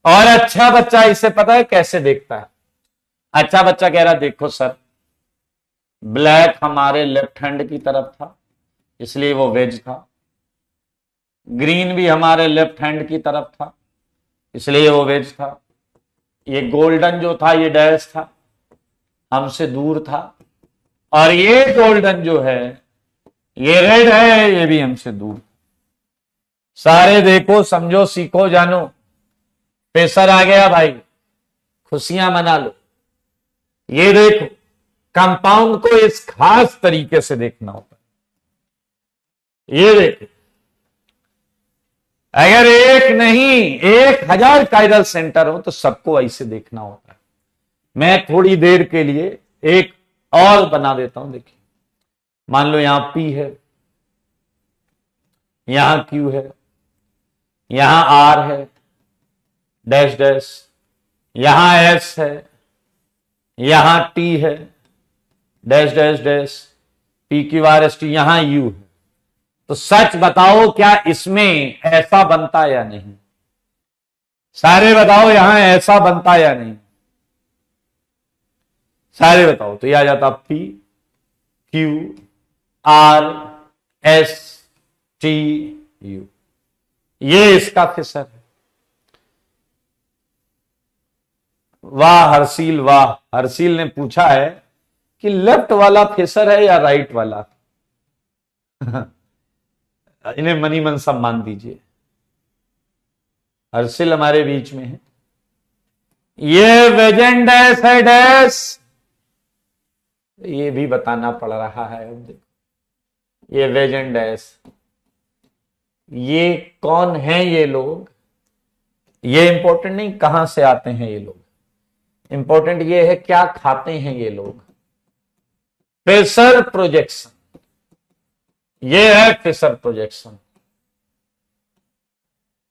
और अच्छा बच्चा इसे पता है कैसे देखता है? अच्छा बच्चा कह रहा देखो सर, ब्लैक हमारे लेफ्ट हैंड की तरफ था इसलिए वो वेज था, ग्रीन भी हमारे लेफ्ट हैंड की तरफ था इसलिए वो वेज था, ये गोल्डन जो था ये डैश था, हमसे दूर था, और ये गोल्डन जो है ये रेड है, ये भी हमसे दूर। सारे देखो, समझो, सीखो, जानो। पेशर आ गया भाई, खुशियां मना लो। ये देखो, कंपाउंड को इस खास तरीके से देखना होता है। ये देखो, अगर एक नहीं 1000 कायरल सेंटर हो तो सबको ऐसे देखना होता है। मैं थोड़ी देर के लिए एक और बना देता हूं। देखिए, मान लो यहां P है, यहां Q है, यहां R है, डैश डैश, यहां S है, यहां T है, डैश डैश डैश, PQRST, यहां U है। तो सच बताओ, क्या इसमें ऐसा बनता या नहीं? सारे बताओ, यहां ऐसा बनता या नहीं? सारे बताओ। तो यह आ जाता P Q R S T U। ये इसका फिशर है। वाह हर्षील, वाह। हर्षील ने पूछा है कि लेफ्ट वाला फिशर है या राइट वाला? इन्हें मनी मन सम्मान दीजिए। हर्षिल हमारे बीच में है। ये वेजेंट डैश है, डैश, ये भी बताना पड़ रहा है। अब देखो, ये वेजेंट डैश, ये कौन है ये लोग? ये इंपॉर्टेंट नहीं कहां से आते हैं ये लोग, इंपॉर्टेंट ये है क्या खाते हैं ये लोग। फिशर प्रोजेक्शन, ये है फिशर प्रोजेक्शन।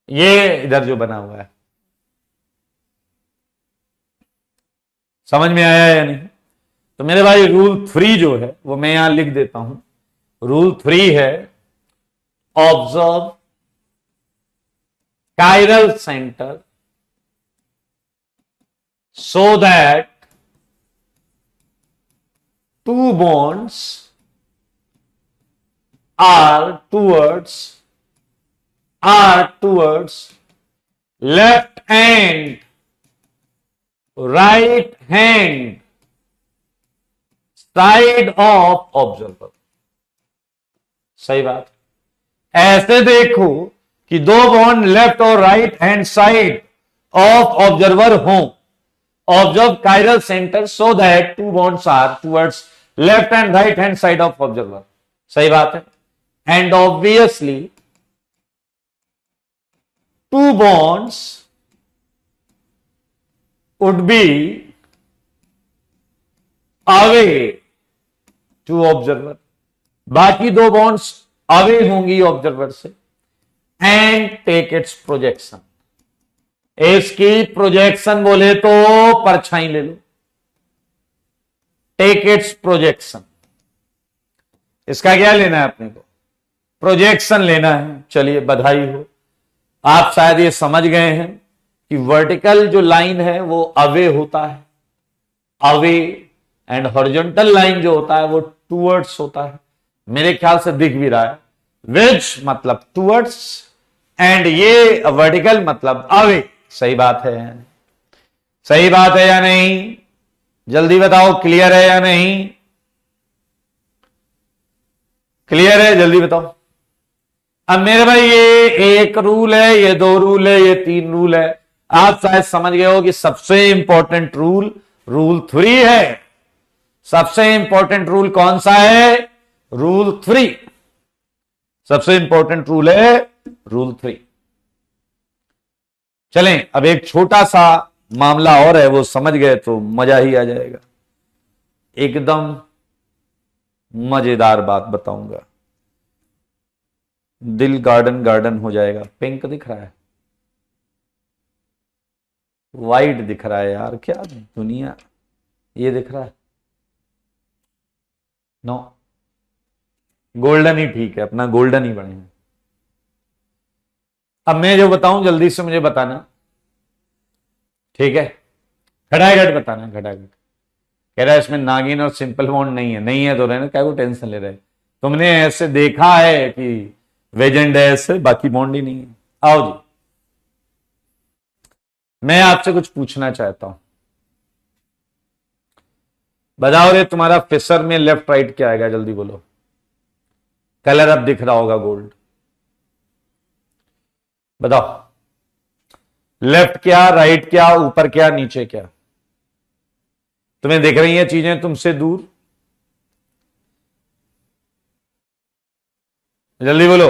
ये इधर जो बना हुआ है, समझ में आया या नहीं? तो मेरे भाई रूल 3 जो है वो मैं यहां लिख देता हूं। रूल 3 है, observe chiral centre so that two bonds are towards left and right hand side of observer। सही बात। ऐसे देखो कि दो बॉन्ड लेफ्ट और right hand side of observer हों। Observe chiral centre so that two bonds are towards left and right hand side of observer. सही बात है। And obviously two bonds would be away to observer. बाकी दो बॉन्ड्स अवे होंगी ऑब्जर्वर से। And take its projection. इसकी प्रोजेक्शन बोले तो परछाई ले लो। टेक इट्स प्रोजेक्शन, इसका क्या लेना है अपने को? प्रोजेक्शन लेना है। चलिए बधाई हो, आप शायद ये समझ गए हैं कि वर्टिकल जो लाइन है वो अवे होता है, अवे, एंड हॉरिजॉन्टल लाइन जो होता है वो टूवर्ड्स होता है। मेरे ख्याल से दिख भी रहा है। विच मतलब टूवर्ड्स, एंड ये वर्टिकल मतलब अवे। सही बात है, सही बात है या नहीं? जल्दी बताओ, क्लियर है या नहीं? क्लियर है, जल्दी बताओ। अब मेरे भाई ये एक रूल है, ये दो रूल है, ये तीन रूल है। आप शायद समझ गए हो कि सबसे इंपॉर्टेंट रूल रूल 3 है। सबसे इंपॉर्टेंट रूल कौन सा है? रूल 3। सबसे इंपॉर्टेंट रूल है रूल 3। चलें, अब एक छोटा सा मामला और है, वो समझ गए तो मजा ही आ जाएगा। एकदम मजेदार बात बताऊंगा, दिल गार्डन गार्डन हो जाएगा। पिंक दिख रहा है, वाइट दिख रहा है यार, क्या दुनिया। ये दिख रहा है, नो, गोल्डन ही ठीक है, अपना गोल्डन ही बढ़िया। अब मैं जो बताऊं जल्दी से मुझे बताना, ठीक है? खटाखट बताना, खटाखट। कह रहा है इसमें नागिन और सिंपल बॉन्ड नहीं है। नहीं है तो रहने, क्या को टेंशन ले रहे? तुमने ऐसे देखा है कि वेजेंड है ऐसे, बाकी बॉन्ड ही नहीं है। आओ जी, मैं आपसे कुछ पूछना चाहता हूं, बताओ रे तुम्हारा फिशर में लेफ्ट राइट क्या आएगा? जल्दी बोलो। कलर अब दिख रहा होगा, गोल्ड। बताओ, लेफ्ट क्या, राइट क्या, ऊपर क्या, नीचे क्या? तुम्हें दिख रही हैं चीजें तुमसे दूर? जल्दी बोलो।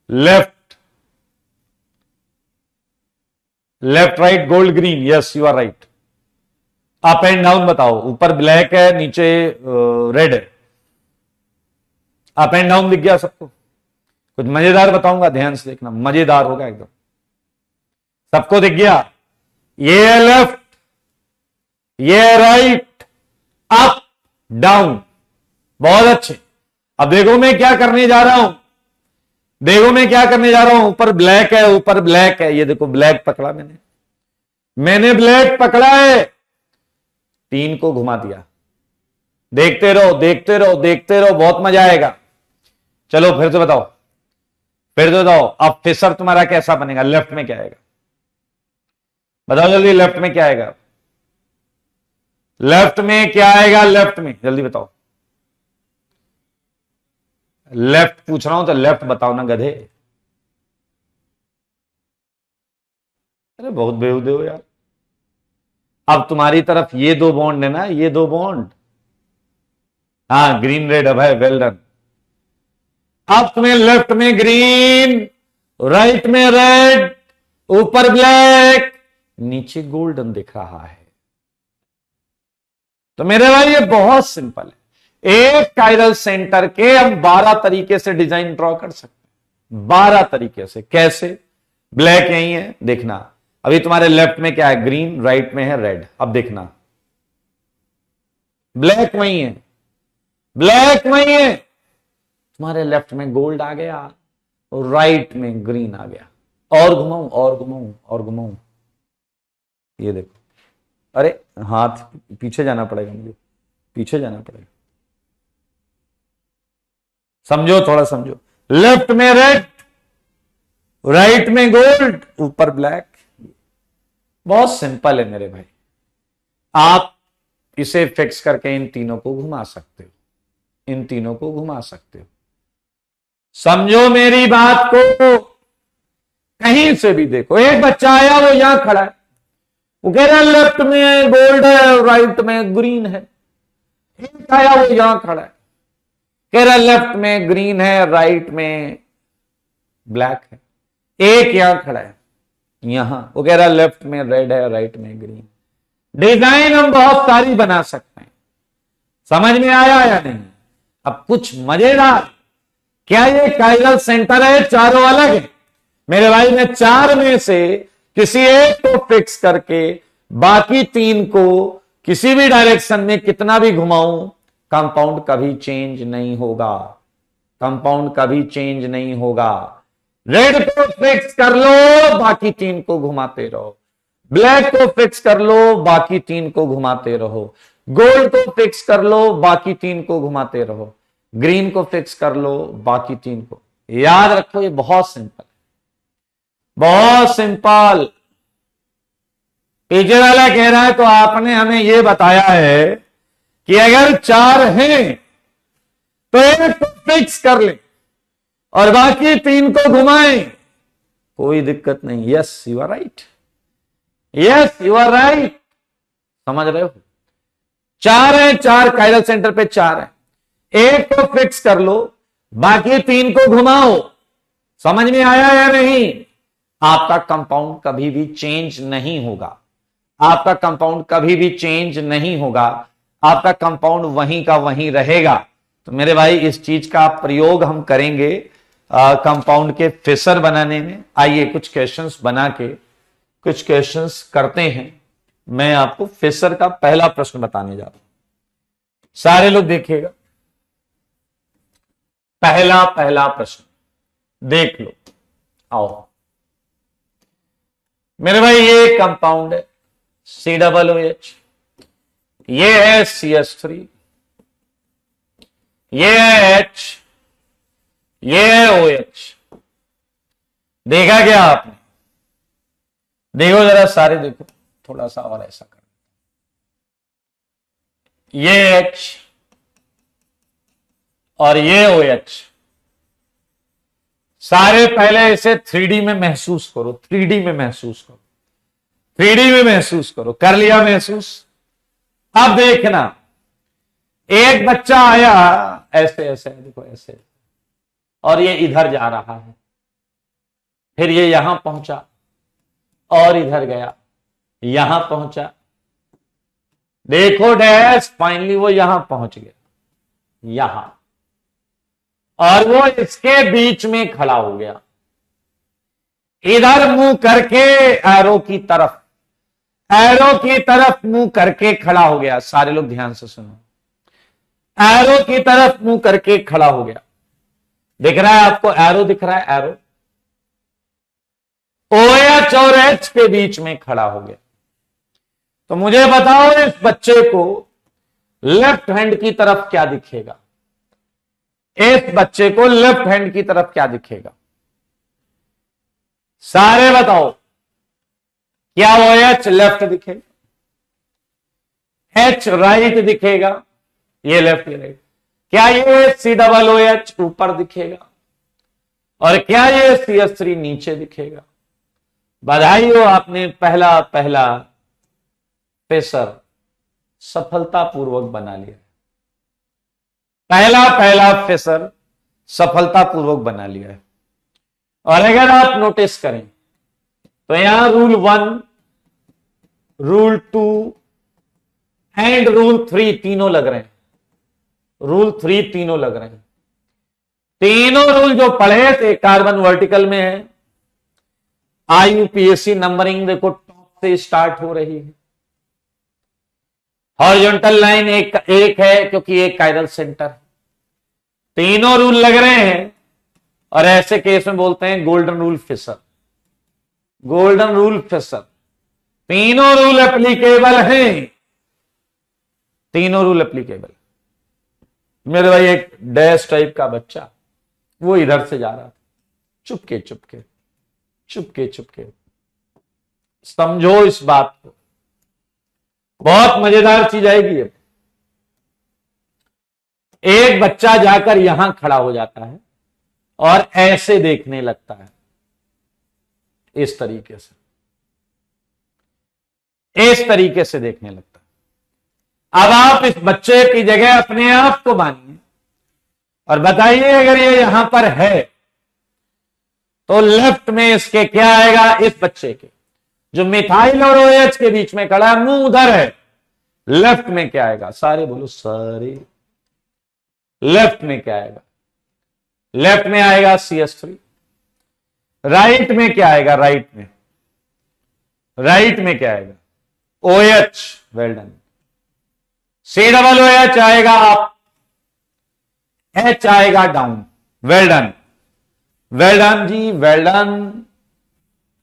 Left, left right gold green, yes you are right. Up and down बताओ, ऊपर ब्लैक है, नीचे रेड है। अप एंड डाउन दिख गया सबको? कुछ मजेदार बताऊंगा, ध्यान से देखना, मजेदार होगा एकदम। सबको दिख गया? ये है लेफ्ट, ये है राइट, अप डाउन, बहुत अच्छे। अब देखो मैं क्या करने जा रहा हूं, देखो मैं क्या करने जा रहा हूं। ऊपर ब्लैक है, ऊपर ब्लैक है, ये देखो ब्लैक पकड़ा मैंने ब्लैक पकड़ा है, 3 को घुमा दिया। देखते रहो, देखते रहो, देखते रहो, बहुत मजा आएगा। चलो फिर से बताओ, फिर से बताओ। अब फिशर तुम्हारा कैसा बनेगा? लेफ्ट में क्या आएगा? बताओ जल्दी, लेफ्ट में क्या आएगा? लेफ्ट में क्या आएगा? लेफ्ट में जल्दी बताओ। लेफ्ट पूछ रहा हूं तो लेफ्ट बताओ ना गधे। अरे बहुत बेहुदे हो यार। अब तुम्हारी तरफ ये 2 बॉन्ड है ना, ये 2 बॉन्ड, हाँ ग्रीन रेड अब है, वेल डन। अब तुम्हें लेफ्ट में ग्रीन, राइट में रेड, ऊपर ब्लैक, नीचे गोल्डन दिख रहा है। तो मेरे भाई ये बहुत सिंपल है। एक कायरल सेंटर के हम 12 तरीके से डिजाइन ड्रॉ कर सकते हैं, 12 तरीके से। कैसे? ब्लैक यही है, देखना। अभी तुम्हारे लेफ्ट में क्या है? ग्रीन, राइट में है रेड। अब देखना, ब्लैक वही है, ब्लैक वही है, तुम्हारे लेफ्ट में गोल्ड आ गया और राइट में ग्रीन आ गया। और घुमाऊं, और घुमाऊं, और घुमाऊं, ये देखो। अरे हाथ पीछे जाना पड़ेगा, मुझे पीछे जाना पड़ेगा। समझो, थोड़ा समझो। लेफ्ट में रेड, राइट में गोल्ड, ऊपर ब्लैक। बहुत सिंपल है मेरे भाई। आप इसे फिक्स करके इन तीनों को घुमा सकते हो, इन तीनों को घुमा सकते हो। समझो मेरी बात को, कहीं से भी देखो। एक बच्चा आया, वो यहां खड़ा है, वो कह रहा है लेफ्ट में गोल्ड है और राइट में ग्रीन है। एक आया, वो यहां खड़ा है, कह रहा है लेफ्ट में ग्रीन है, राइट में ब्लैक है। एक यहां खड़ा है, यहां वो कह रहा है लेफ्ट में रेड है, राइट में ग्रीन। डिजाइन हम बहुत सारी बना सकते हैं। समझ में आया या नहीं? अब कुछ मजेदार, क्या ये कायरल सेंटर है? चारों अलग है मेरे भाई। मैं 4 में से किसी एक को फिक्स करके बाकी 3 को किसी भी डायरेक्शन में कितना भी घुमाऊं, कंपाउंड कभी चेंज नहीं होगा, कंपाउंड कभी चेंज नहीं होगा। रेड को फिक्स कर लो, बाकी 3 को घुमाते रहो। ब्लैक को फिक्स कर लो, बाकी 3 को घुमाते रहो। गोल्ड को फिक्स कर लो, बाकी 3 को घुमाते रहो। ग्रीन को फिक्स कर लो, बाकी 3 को। याद रखो, ये बहुत सिंपल है, बहुत सिंपल। पीछे वाला कह रहा है तो आपने हमें यह बताया है कि अगर 4 हैं तो एक को फिक्स कर ले और बाकी 3 को घुमाएं, कोई दिक्कत नहीं। Yes you are right, yes you are right. समझ रहे हो? 4 है, 4 कायरल सेंटर पे 4 है, एक को फिक्स कर लो, बाकी 3 को घुमाओ। समझ में आया या नहीं? आपका कंपाउंड कभी भी चेंज नहीं होगा, आपका कंपाउंड कभी भी चेंज नहीं होगा, आपका कंपाउंड वहीं का वहीं रहेगा। तो मेरे भाई इस चीज का प्रयोग हम करेंगे कंपाउंड के फिशर बनाने में। आइए कुछ क्वेश्चंस बना के कुछ क्वेश्चंस करते हैं। मैं आपको फिशर का पहला प्रश्न बताने जा रहा हूं, सारे लोग देखिएगा। पहला प्रश्न देख लो। आओ मेरे भाई, ये कंपाउंड है COOH, ये है CH3, ये है H, ये है OH। देखा क्या आपने? देखो जरा सारे देखो, थोड़ा सा और ऐसा कर, ये H और ये OH। सारे पहले इसे 3D में महसूस करो, 3D में महसूस करो, 3D में महसूस करो। कर लिया महसूस? अब देखना, एक बच्चा आया ऐसे ऐसे, देखो ऐसे, और ये इधर जा रहा है, फिर ये यहां पहुंचा और इधर गया, यहां पहुंचा, देखो डैश, फाइनली वो यहां पहुंच गया, यहां, और वो इसके बीच में खड़ा हो गया, इधर मुंह करके एरो की तरफ, एरो की तरफ मुंह करके खड़ा हो गया। सारे लोग ध्यान से सुनो, एरो की तरफ मुंह करके खड़ा हो गया। दिख रहा है आपको? एरो दिख रहा है? एरो OH और H के बीच में खड़ा हो गया। तो मुझे बताओ, इस बच्चे को लेफ्ट हैंड की तरफ क्या दिखेगा? इस बच्चे को लेफ्ट हैंड की तरफ क्या दिखेगा? सारे बताओ, क्या OH लेफ्ट दिखेगा, H राइट दिखेगा, ये लेफ्ट ये राइट? क्या ये COOH ऊपर दिखेगा और क्या ये CH3 नीचे दिखेगा? बधाई हो, आपने पहला फिशर सफलतापूर्वक बना लिया। पहला फिशर सफलतापूर्वक बना लिया है। और अगर आप नोटिस करें तो यहां रूल 1, रूल 2 एंड रूल 3 तीनों लग रहे हैं। रूल 3 तीनों लग रहे हैं। तीनों रूल जो पढ़े थे, कार्बन वर्टिकल में है, IUPAC नंबरिंग देखो टॉप से स्टार्ट हो रही है, हॉरिजॉन्टल लाइन एक है क्योंकि एक कायरल सेंटर। तीनों रूल लग रहे हैं और ऐसे केस में बोलते हैं golden rule Fischer. Golden rule Fischer, तीनों रूल एप्लीकेबल हैं, तीनों रूल एप्लीकेबल। मेरे भाई एक डैश टाइप का बच्चा, वो इधर से जा रहा था, चुपके चुपके चुपके चुपके। समझो इस बात को, बहुत मजेदार चीज आएगी। अब एक बच्चा जाकर यहां खड़ा हो जाता है और ऐसे देखने लगता है, इस तरीके से, इस तरीके से देखने लगता है। अब आप इस बच्चे की जगह अपने आप को मानिए और बताइए, अगर ये यहां पर है तो लेफ्ट में इसके क्या आएगा? इस बच्चे के जो मिथाइल और OH के बीच में खड़ा है, मुंह उधर है, लेफ्ट में क्या आएगा? सारे बोलो, सारे। लेफ्ट में क्या आएगा? लेफ्ट में आएगा CH3। राइट में क्या आएगा? राइट में, राइट में क्या आएगा? OH। Well done. COOH आएगा अप, H आएगा down. Well done, well done जी, वेल डन।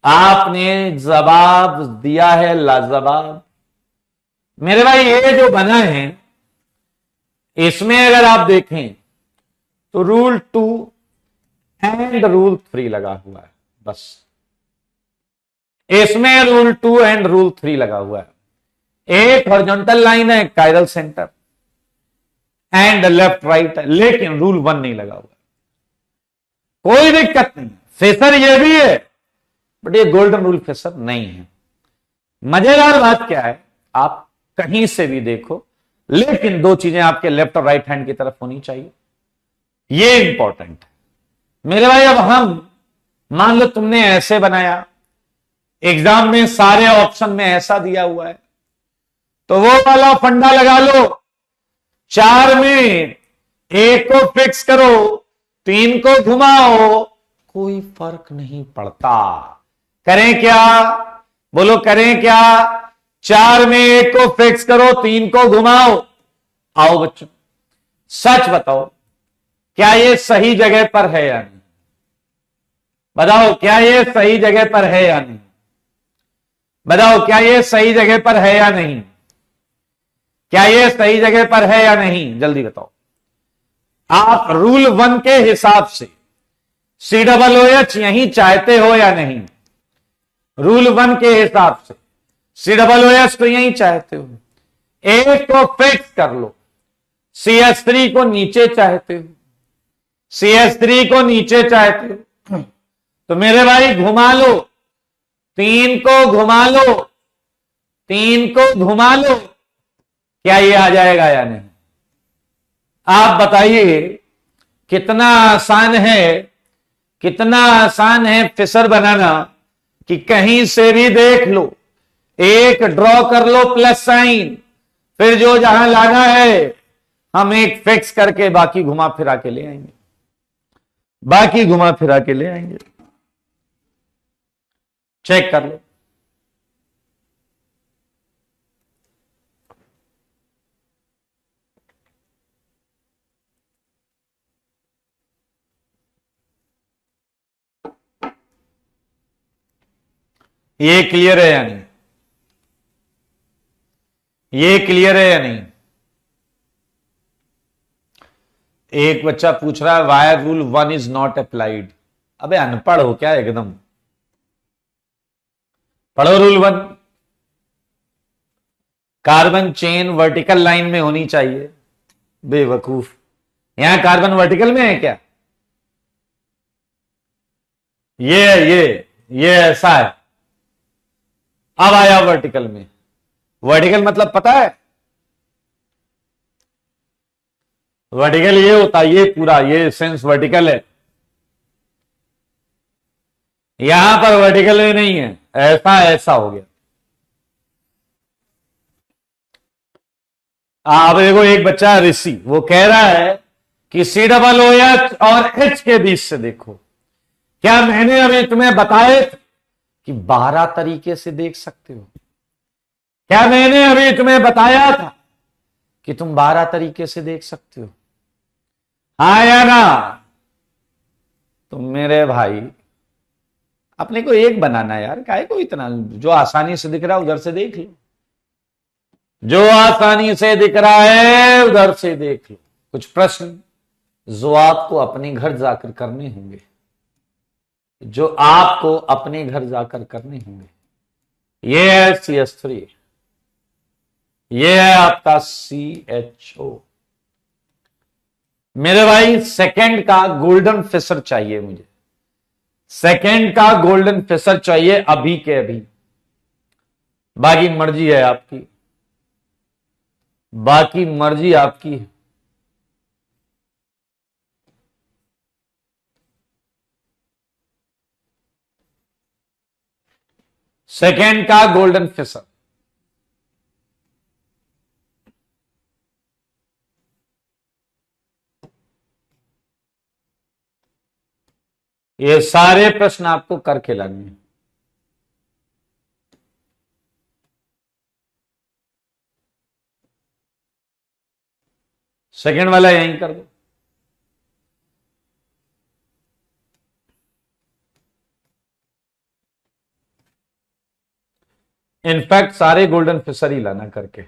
आपने जवाब दिया है लाजवाब। मेरे भाई ये जो बना है, इसमें अगर आप देखें तो रूल 2 एंड रूल 3 लगा हुआ है, बस इसमें रूल 2 एंड रूल 3 लगा हुआ है। एक हॉरिजॉन्टल लाइन है chiral centre and left right है, लेकिन रूल 1 नहीं लगा हुआ। कोई दिक्कत नहीं, फिशर ये भी है, बट ये गोल्डन रूल फिशर नहीं है। मजेदार बात क्या है, आप कहीं से भी देखो, लेकिन दो चीजें आपके लेफ्ट और राइट हैंड की तरफ होनी चाहिए, ये इंपॉर्टेंट है मेरे भाई। अब हम मान लो तुमने ऐसे बनाया, एग्जाम में सारे ऑप्शन में ऐसा दिया हुआ है, तो वो वाला फंडा लगा लो, 4 में एक को फिक्स करो, 3 को घुमाओ, कोई फर्क नहीं पड़ता। करें क्या, बोलो करें क्या? 4 में एक को फिक्स करो, 3 को घुमाओ। आओ बच्चों, सच बताओ, क्या ये सही जगह पर है या नहीं? बताओ, क्या ये सही जगह पर है या नहीं? बताओ, क्या ये सही जगह पर है या नहीं? क्या ये सही जगह पर है या नहीं? जल्दी बताओ। आप रूल 1 के हिसाब से COOH यहीं चाहते हो या नहीं? रूल 1 के हिसाब से COOH तो यहीं चाहते हो। एक को फिक्स कर लो, CH3 को नीचे चाहते हो, CH3 को नीचे चाहते हो, तो मेरे भाई घुमा लो, 3 को घुमा लो, 3 को घुमा लो। क्या ये आ जाएगा या नहीं? आप बताइए, कितना आसान है, कितना आसान है फिशर बनाना, कि कहीं से भी देख लो, एक ड्रॉ कर लो प्लस साइन, फिर जो जहां लाना है हम एक फिक्स करके बाकी घुमा फिरा के ले आएंगे, बाकी घुमा फिरा के ले आएंगे। चेक कर लो। ये क्लियर है या नहीं? ये क्लियर है या नहीं? एक बच्चा पूछ रहा है why rule 1 is not applied. अबे अनपढ़ हो क्या एकदम? पढ़ो rule 1। Carbon chain vertical line में होनी चाहिए। बेवकूफ, यहां कार्बन वर्टिकल में है क्या? ये ऐसा है, अब आया वर्टिकल में। वर्टिकल मतलब पता है? वर्टिकल ये होता है, ये पूरा ये सेंस वर्टिकल है। यहां पर वर्टिकल में नहीं है, ऐसा ऐसा हो गया। अब देखो, एक बच्चा ऋषि वो कह रहा है कि COOH और H के बीच से देखो। क्या मैंने अभी तुम्हें बताया कि 12 तरीके से देख सकते हो? क्या मैंने अभी तुम्हें बताया था कि तुम 12 तरीके से देख सकते हो? हाँ या ना? तो मेरे भाई, अपने को एक बनाना यार, काहे को इतना, जो आसानी से दिख रहा है उधर से देख लो, जो आसानी से दिख रहा है उधर से देख लो। कुछ प्रश्न जो आपको अपने घर जाकर करने होंगे, जो आपको अपने घर जाकर करने होंगे। ये है CH3, ये है आपका CHO। मेरे भाई, सेकंड का गोल्डन फिशर चाहिए मुझे, सेकंड का गोल्डन फिशर चाहिए अभी के अभी। बाकी मर्जी है आपकी, बाकी मर्जी आपकी है। सेकंड का गोल्डन फिशर, ये सारे प्रश्न आपको करके लाने हैं। सेकंड वाला यहीं कर दो। इनफैक्ट सारे गोल्डन फिशर ही लाना करके।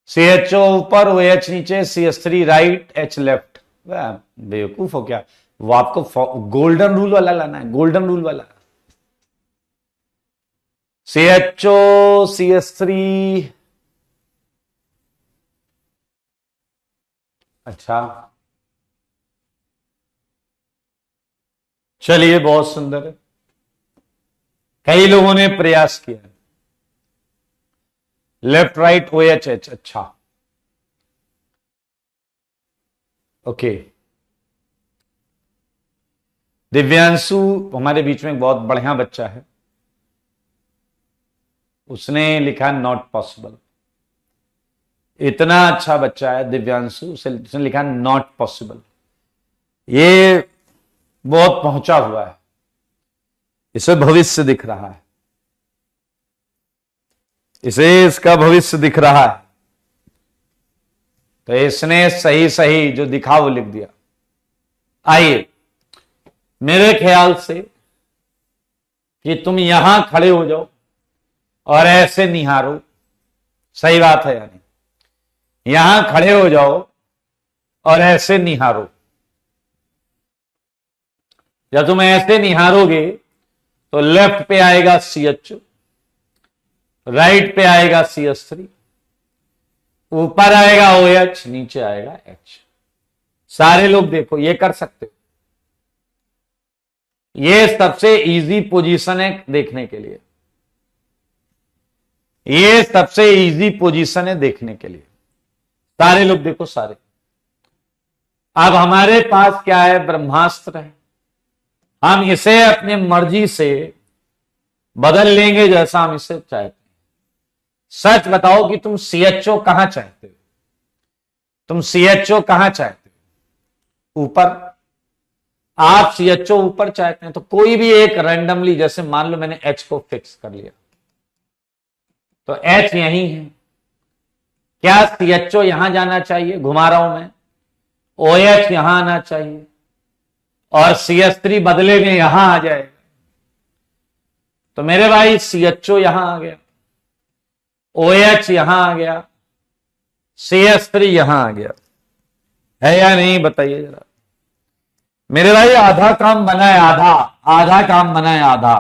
CHO ऊपर, OH नीचे, CH3 राइट, H लेफ्ट। बेवकूफ हो क्या? वो आपको गोल्डन रूल वाला लाना है, गोल्डन रूल वाला। CHO, CH3, अच्छा चलिए, बहुत सुंदर है। कई लोगों ने प्रयास किया। लेफ्ट राइट OH, अच्छा ओके। दिव्यांशु हमारे बीच में बहुत बढ़िया बच्चा है, उसने लिखा नॉट पॉसिबल। इतना अच्छा बच्चा है दिव्यांशु, उसने लिखा नॉट पॉसिबल। ये बहुत पहुंचा हुआ है, इसे भविष्य दिख रहा है, इसे इसका भविष्य दिख रहा है। तो इसने सही सही जो दिखा वो लिख दिया। आइए, मेरे ख्याल से कि तुम यहां खड़े हो जाओ और ऐसे निहारो, सही बात है यानी, यहां खड़े हो जाओ और ऐसे निहारो। जब तुम ऐसे निहारोगे तो लेफ्ट पे आएगा CHO, राइट पे आएगा CH3, ऊपर आएगा OH, नीचे आएगा H। सारे लोग देखो, ये कर सकते हो। ये सबसे इजी पोजीशन है देखने के लिए, ये सबसे इजी पोजीशन है देखने के लिए। सारे लोग देखो, सारे। अब हमारे पास क्या है? ब्रह्मास्त्र है। हम इसे अपनी मर्जी से बदल लेंगे जैसा हम इसे चाहते हैं। सच बताओ कि तुम CHO कहां चाहते हो? तुम CHO कहां चाहते हो? ऊपर? आप CHO ऊपर चाहते हैं तो कोई भी एक रैंडमली, जैसे मान लो मैंने H को फिक्स कर लिया, तो H यही है। क्या CHO यहां जाना चाहिए? घुमा रहा हूं मैं। OH यहां आना चाहिए और CH3 बदले में यहां आ जाएगा। तो मेरे भाई CHO यहां आ गया, OH यहां आ गया, CH3 यहां आ गया, है या नहीं? बताइए जरा मेरे भाई। आधा काम बना है, आधा आधा काम बना है, आधा।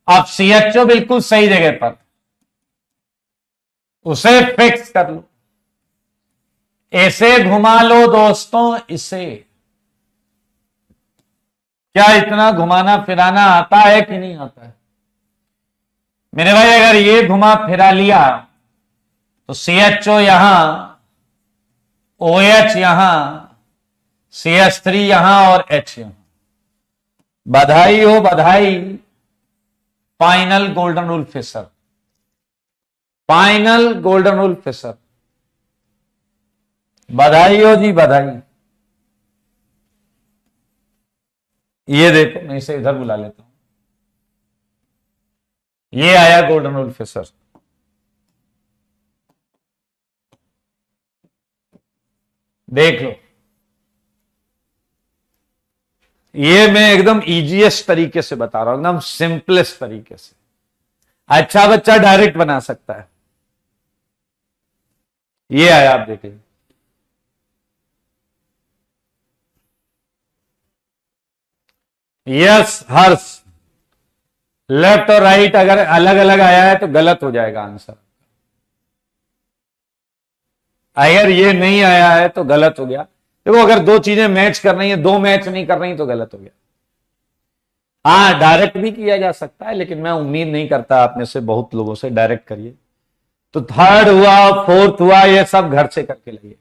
अब CHO बिल्कुल सही जगह पर, उसे फिक्स कर लो, ऐसे घुमा लो दोस्तों, इसे। क्या इतना घुमाना फिराना आता है कि नहीं आता है? मेरे भाई अगर ये घुमा फिरा लिया तो CHO यहां, OH यहां, CH3 यहां और H यहां। बधाई हो बधाई, final golden rule Fischer, final golden rule Fischer. बधाई हो जी, बधाई। ये देखो, मैं इसे इधर बुला लेता हूं। ये आया गोल्डन रूल फिशर। देख लो, ये मैं एकदम इजीएस्ट तरीके से बता रहा हूं, एकदम सिंपलेस्ट तरीके से। अच्छा बच्चा डायरेक्ट बना सकता है। ये आया, आप देखिए। यस हर्ष, लेफ्ट और राइट अगर अलग अलग आया है तो गलत हो जाएगा आंसर। अगर ये नहीं आया है तो गलत हो गया। देखो, अगर दो चीजें मैच कर रही हैं, दो मैच नहीं कर रही तो गलत हो गया। हाँ, डायरेक्ट भी किया जा सकता है, लेकिन मैं उम्मीद नहीं करता आपने से बहुत लोगों से डायरेक्ट करिए। तो थर्ड हुआ, फोर्थ हुआ, ये सब घर से करके लगिए।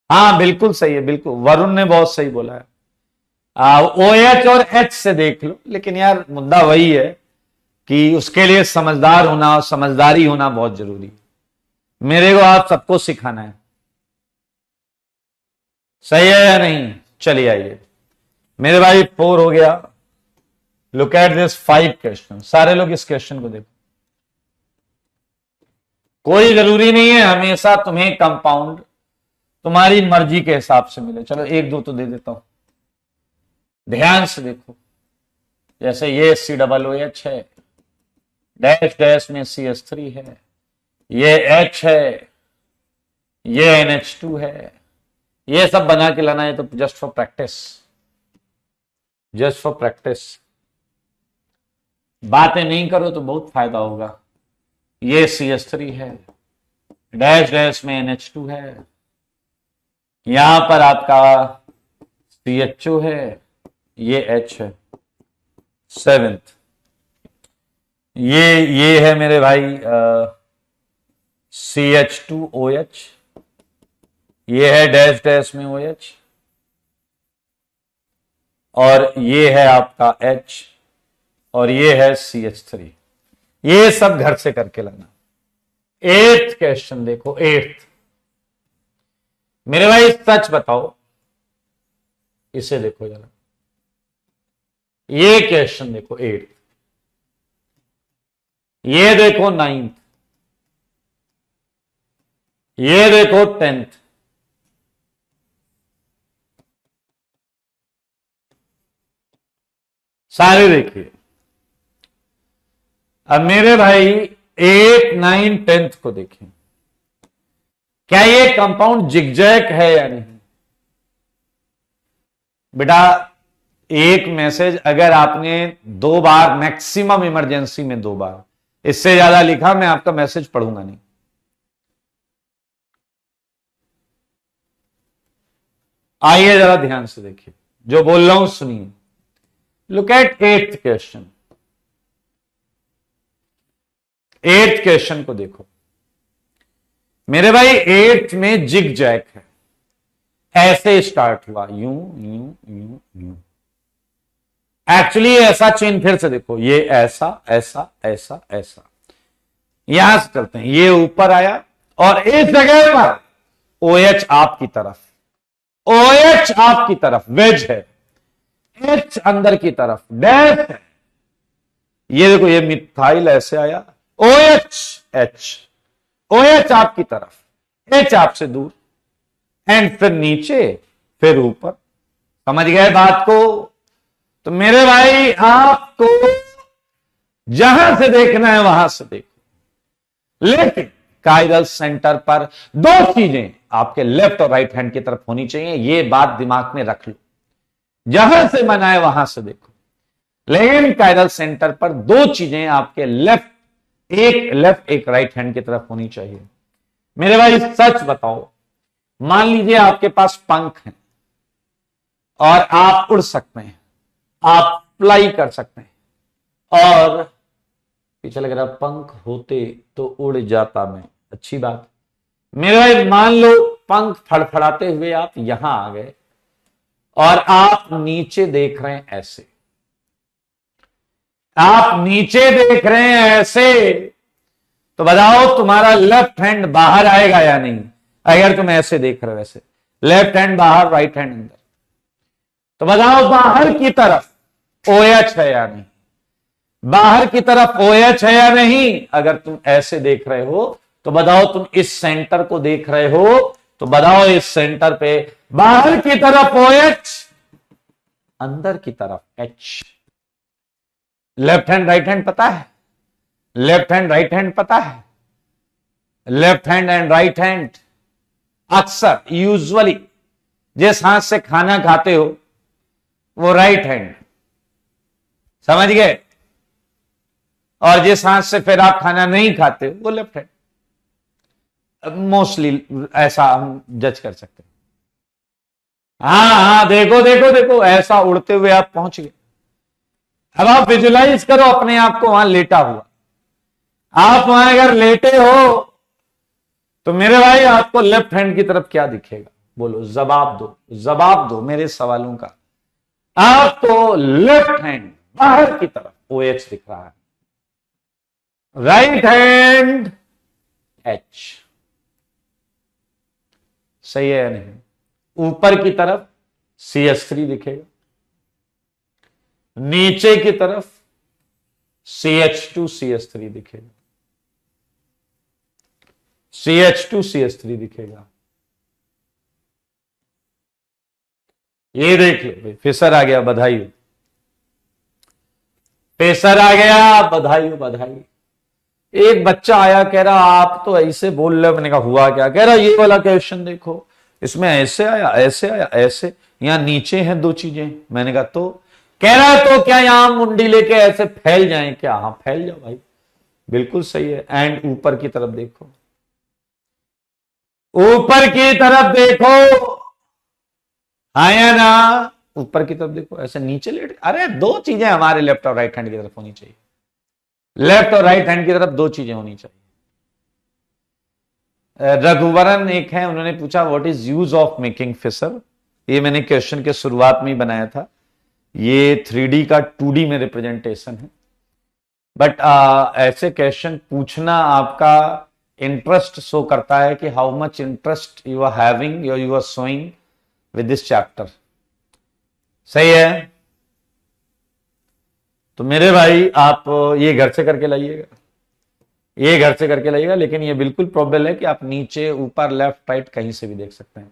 हाँ बिल्कुल सही है, बिल्कुल, वरुण ने बहुत सही बोला है। OH और H से देख लो, लेकिन यार मुद्दा वही है कि उसके लिए समझदार होना और समझदारी होना बहुत जरूरी है। मेरे को आप सबको सिखाना है, सही है या नहीं? चलिए आइए मेरे भाई, 4 हो गया। Look at this 5 question. सारे लोग इस क्वेश्चन को देखो। कोई जरूरी नहीं है हमेशा तुम्हें कंपाउंड तुम्हारी मर्जी के हिसाब से मिले। चलो एक दो तो दे देता हूं, ध्यान से देखो। जैसे ये COOH है, डैश डैश में CH3 है, ये H है, ये NH2 है। ये सब बना के लाना है तो just for practice, just for practice. बातें नहीं करो तो बहुत फायदा होगा। ये CH3 है, डैश डैश में NH2 है, यहां पर आपका CHO है, ये H है। 7th ये है मेरे भाई CH2OH, ये है डैश डैश में OH, और ये है आपका H, और ये है CH3। ये सब घर से करके लाना। 8th क्वेश्चन देखो, 8th मेरे भाई सच बताओ, इसे देखो जरा, ये क्वेश्चन देखो 8th, ये देखो 9th, ये देखो 10th, सारे देखिए। अब मेरे भाई 8, 9, 10th को देखें, क्या ये कंपाउंड जिगजैग है या नहीं? बेटा एक मैसेज अगर आपने 2 बार, मैक्सिमम इमरजेंसी में 2 बार, इससे ज्यादा लिखा मैं आपका मैसेज पढ़ूंगा नहीं। आइए जरा ध्यान से देखिए, जो बोल रहा हूं सुनिए। Look at 8th question. 8th question को देखो मेरे भाई, 8th में जिग जैग है, ऐसे स्टार्ट हुआ, यूं यूं यूं यूं। एक्चुअली ऐसा चेन फिर से देखो, ये ऐसा ऐसा ऐसा ऐसा, यहां से चलते हैं, ये ऊपर आया और इस जगह पर OH आपकी तरफ, OH आपकी तरफ वेज है, H अंदर की तरफ डैश है। ये देखो, ये मिथाइल ऐसे आया, OH H, OH आपकी तरफ, H आपसे दूर, एंड फिर नीचे, फिर ऊपर। समझ गए बात को? तो मेरे भाई आपको जहां से देखना है वहां से देखो, लेकिन कायरल सेंटर पर 2 चीजें आपके लेफ्ट और राइट हैंड की तरफ होनी चाहिए। ये बात दिमाग में रख लो, जहां से मना है वहां से देखो, लेकिन कायरल सेंटर पर 2 चीजें आपके लेफ्ट, एक राइट हैंड की तरफ होनी चाहिए। मेरे भाई सच बताओ, मान लीजिए आपके पास पंख हैं और आप उड़ सकते हैं, आप फ्लाई कर सकते हैं, और पीछे लग रहा पंख होते तो उड़ जाता मैं, अच्छी बात। मेरे भाई मान लो पंख फड़फड़ाते हुए आप यहां आ गए और आप नीचे देख रहे हैं ऐसे, आप नीचे देख रहे हैं ऐसे, तो बताओ तुम्हारा लेफ्ट हैंड बाहर आएगा या नहीं? अगर तुम ऐसे देख रहे हो, ऐसे लेफ्ट हैंड बाहर, राइट हैंड अंदर, तो बताओ बाहर की तरफ OH है या नहीं? बाहर की तरफ OH है या नहीं? अगर तुम ऐसे देख रहे हो तो बताओ तुम इस सेंटर को देख रहे हो, तो बताओ इस सेंटर पे बाहर की तरफ OH, अंदर की तरफ H। Left hand right hand पता है? लेफ्ट हैंड राइट हैंड पता है? Left hand and right hand अक्सर, यूजुअली जिस हाथ से खाना खाते हो वो राइट हैंड, समझ गए? और जिस हाथ से फिर आप खाना नहीं खाते वो लेफ्ट हैंड। मोस्टली ऐसा हम जज कर सकते हैं। हाँ, देखो देखो देखो, ऐसा उड़ते हुए आप पहुंच गए। अब आप विजुलाइज करो अपने आप को वहां लेटा हुआ। आप वहां अगर लेटे हो तो मेरे भाई आपको लेफ्ट हैंड की तरफ क्या दिखेगा? बोलो, जवाब दो, जवाब दो मेरे सवालों का। आपको लेफ्ट हैंड बाहर की तरफ OH दिख रहा है, राइट हैंड H। सही है या नहीं? ऊपर की तरफ CH3 दिखेगा, नीचे की तरफ CH2 CH3 दिखेगा, CH2 CH3 दिखेगा। ये देख लो भाई, फिसर आ गया, बधाई हो। फिसर आ गया, बधाई हो, बधाई। एक बच्चा आया कह रहा आप तो ऐसे बोल रहे हो। मैंने कहा हुआ क्या? कह रहा ये वाला क्वेश्चन देखो, इसमें ऐसे आया, ऐसे आया, ऐसे, यहां नीचे हैं दो चीजें। मैंने कहा तो? कह रहा है तो क्या यहां मुंडी लेके ऐसे फैल जाएं क्या? हाँ फैल जाओ भाई, बिल्कुल सही है। एंड ऊपर की तरफ देखो, ऊपर की तरफ देखो, हाँ या ना? ऊपर की तरफ देखो, ऐसे नीचे लेट। अरे दो चीजें हमारे लेफ्ट और राइट हैंड की तरफ होनी चाहिए, लेफ्ट और राइट हैंड की तरफ दो चीजें होनी चाहिए। रघुवरन एक है, उन्होंने पूछा what is use of making Fischer. ये मैंने क्वेश्चन के शुरुआत में ही बनाया था। ये 3D का 2D में रिप्रेजेंटेशन है, बट ऐसे क्वेश्चन पूछना आपका इंटरेस्ट शो करता है कि how much interest you are having, you are showing with this chapter. सही है? तो मेरे भाई आप ये घर से करके लाइएगा, ये घर से करके लाइएगा, लेकिन ये बिल्कुल प्रोबेबल है कि आप नीचे ऊपर लेफ्ट राइट कहीं से भी देख सकते हैं।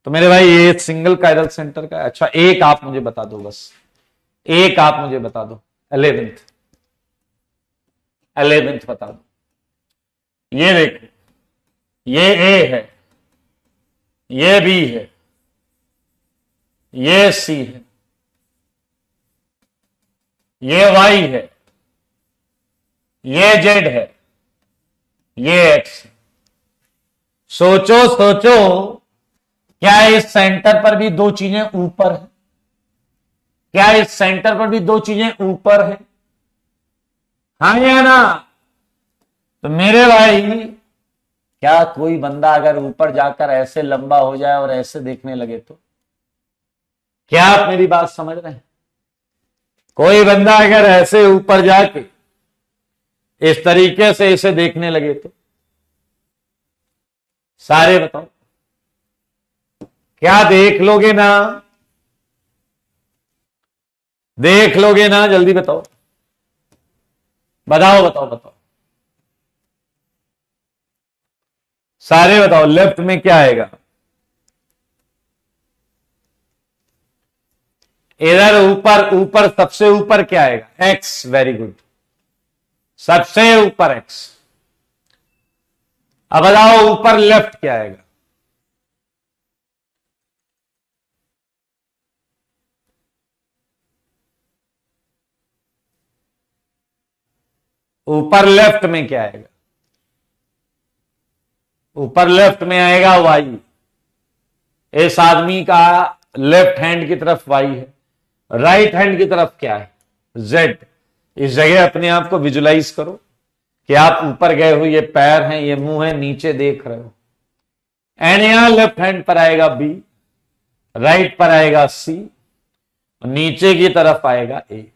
तो मेरे भाई ये सिंगल कायरल सेंटर का। अच्छा एक आप मुझे बता दो, बस एक आप मुझे बता दो, 11th बता दो। ये देखो, ये ए है, ये बी है, ये सी है, ये वाई है, ये जेड है, ये एक्स है। सोचो सोचो, क्या इस सेंटर पर भी दो चीजें ऊपर है? क्या इस सेंटर पर भी दो चीजें ऊपर है? हाँ या ना? तो मेरे भाई क्या कोई बंदा अगर ऊपर जाकर ऐसे लंबा हो जाए और ऐसे देखने लगे तो? क्या आप मेरी बात समझ रहे हैं? कोई बंदा अगर ऐसे ऊपर जाके इस तरीके से इसे देखने लगे तो? सारे बताओ, क्या देख लोगे ना? देख लोगे ना? जल्दी बताओ, बताओ बताओ बताओ, सारे बताओ। लेफ्ट में क्या आएगा? इधर ऊपर, ऊपर सबसे ऊपर क्या आएगा? एक्स। वेरी गुड, सबसे ऊपर एक्स। अब बताओ ऊपर लेफ्ट क्या आएगा? ऊपर लेफ्ट में क्या आएगा? ऊपर लेफ्ट में आएगा वाई। इस आदमी का लेफ्ट हैंड की तरफ वाई है, राइट हैंड की तरफ क्या है? जेड। इस जगह अपने आप को विजुलाइज करो कि आप ऊपर गए हो, ये पैर हैं, ये मुंह है, नीचे देख रहे हो। एंड यहां लेफ्ट हैंड पर आएगा बी, राइट पर आएगा सी, नीचे की तरफ आएगा ए।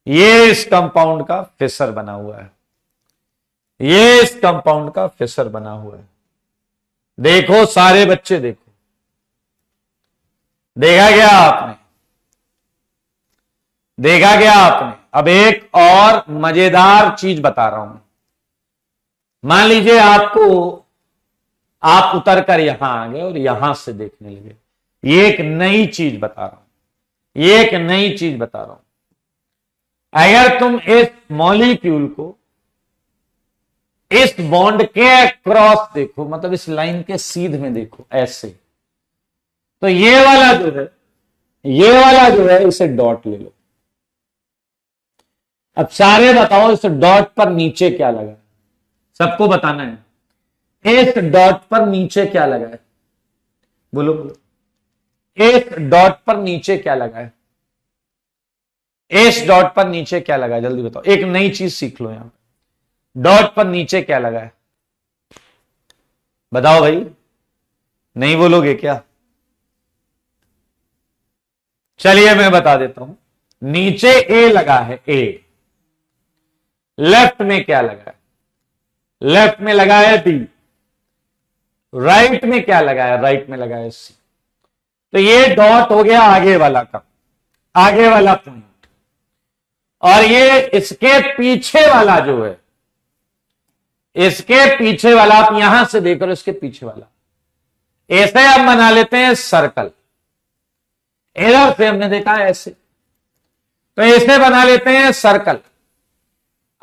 ये इस कंपाउंड का फिशर बना हुआ है, ये इस कंपाउंड का फिशर बना हुआ है। देखो सारे बच्चे देखो, देखा गया आपने? देखा गया आपने? अब एक और मजेदार चीज बता रहा हूं। मान लीजिए आपको, आप उतर कर यहां आ गए और यहां से देखने लगे। ये एक नई चीज बता रहा हूं, ये एक नई चीज बता रहा हूं। अगर तुम इस मॉलिक्यूल को इस बॉन्ड के क्रॉस देखो, मतलब इस लाइन के सीध में देखो ऐसे, तो ये वाला जो है, ये वाला जो है, इसे डॉट ले लो। अब सारे बताओ इस डॉट पर नीचे क्या लगा है? सबको बताना है। इस डॉट पर नीचे क्या लगा है? बोलो बोलो। इस डॉट पर नीचे क्या लगा है? इस डॉट पर नीचे क्या लगा है? जल्दी बताओ, एक नई चीज सीख लो यहां पर। डॉट पर नीचे क्या लगा है? बताओ भाई, नहीं बोलोगे क्या? चलिए मैं बता देता हूं। नीचे ए लगा है, ए। लेफ्ट में क्या लगा है? लेफ्ट में लगा है बी। राइट में क्या लगा है? राइट में लगा है सी। तो ये डॉट हो गया आगे वाला का, आगे वाला पॉइंट। और ये इसके पीछे वाला जो है, इसके पीछे वाला, आप यहां से देख रहे हो, इसके पीछे वाला, ऐसे हम बना लेते हैं सर्कल। इधर से हमने देखा ऐसे, तो ऐसे बना लेते हैं सर्कल।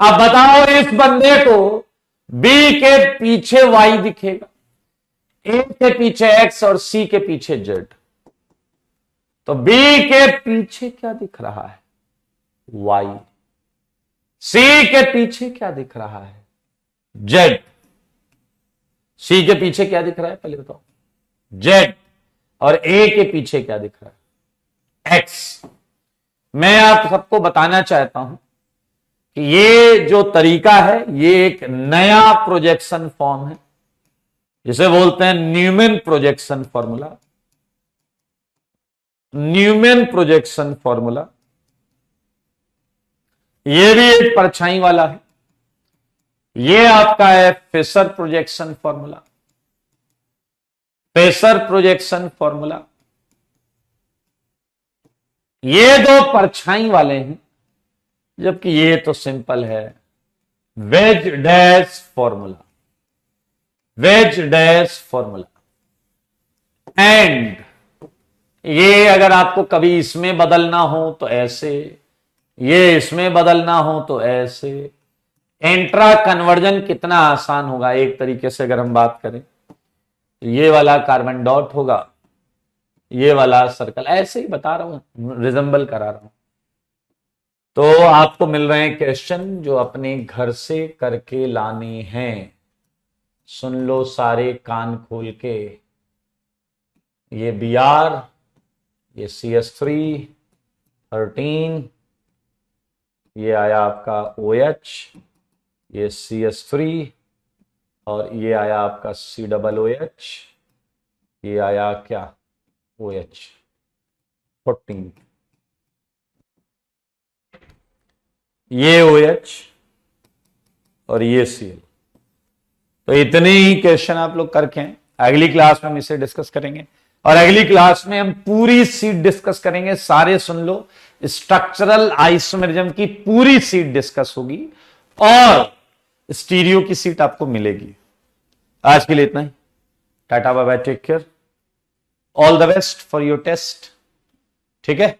अब बताओ इस बंदे को बी के पीछे वाई दिखेगा, ए के पीछे एक्स और सी के पीछे जेड। तो बी के पीछे क्या दिख रहा है? वाई। सी के पीछे क्या दिख रहा है? जेड। सी के पीछे क्या दिख रहा है पहले बताओ? जेड। और ए के पीछे क्या दिख रहा है? एक्स। मैं आप सबको बताना चाहता हूं कि ये जो तरीका है ये एक नया प्रोजेक्शन फॉर्म है, जिसे बोलते हैं Newman projection formula. Newman projection formula ये भी एक परछाई वाला है। ये आपका है Fischer projection formula. Fischer projection formula, ये दो परछाई वाले हैं, जबकि ये तो सिंपल है veg dash formula. Veg dash formula. And ये अगर आपको कभी इसमें बदलना हो तो ऐसे, ये इसमें बदलना हो तो ऐसे। इंट्रा कन्वर्जन कितना आसान होगा एक तरीके से अगर हम बात करें, ये वाला कार्बन डॉट होगा, ये वाला सर्कल, ऐसे ही बता रहा हूं, रिजेंबल करा रहा हूं। तो आपको मिल रहे हैं क्वेश्चन जो अपने घर से करके लाने हैं। सुन लो सारे कान खोल के। ये Br, ये CH3 13, ये आया आपका OH, ये CH3, और ये आया आपका COOH, ये आया क्या? OH 14। ये OH और ये Cl। तो इतने ही क्वेश्चन आप लोग करके हैं। अगली क्लास में हम इसे डिस्कस करेंगे, और अगली क्लास में हम पूरी सीट डिस्कस करेंगे। सारे सुन लो, स्ट्रक्चरल आइसोमेरिज्म की पूरी सीट डिस्कस होगी और स्टीरियो की सीट आपको मिलेगी। आज के लिए इतना ही। Tata bye bye, take care, all the best for your test. ठीक है।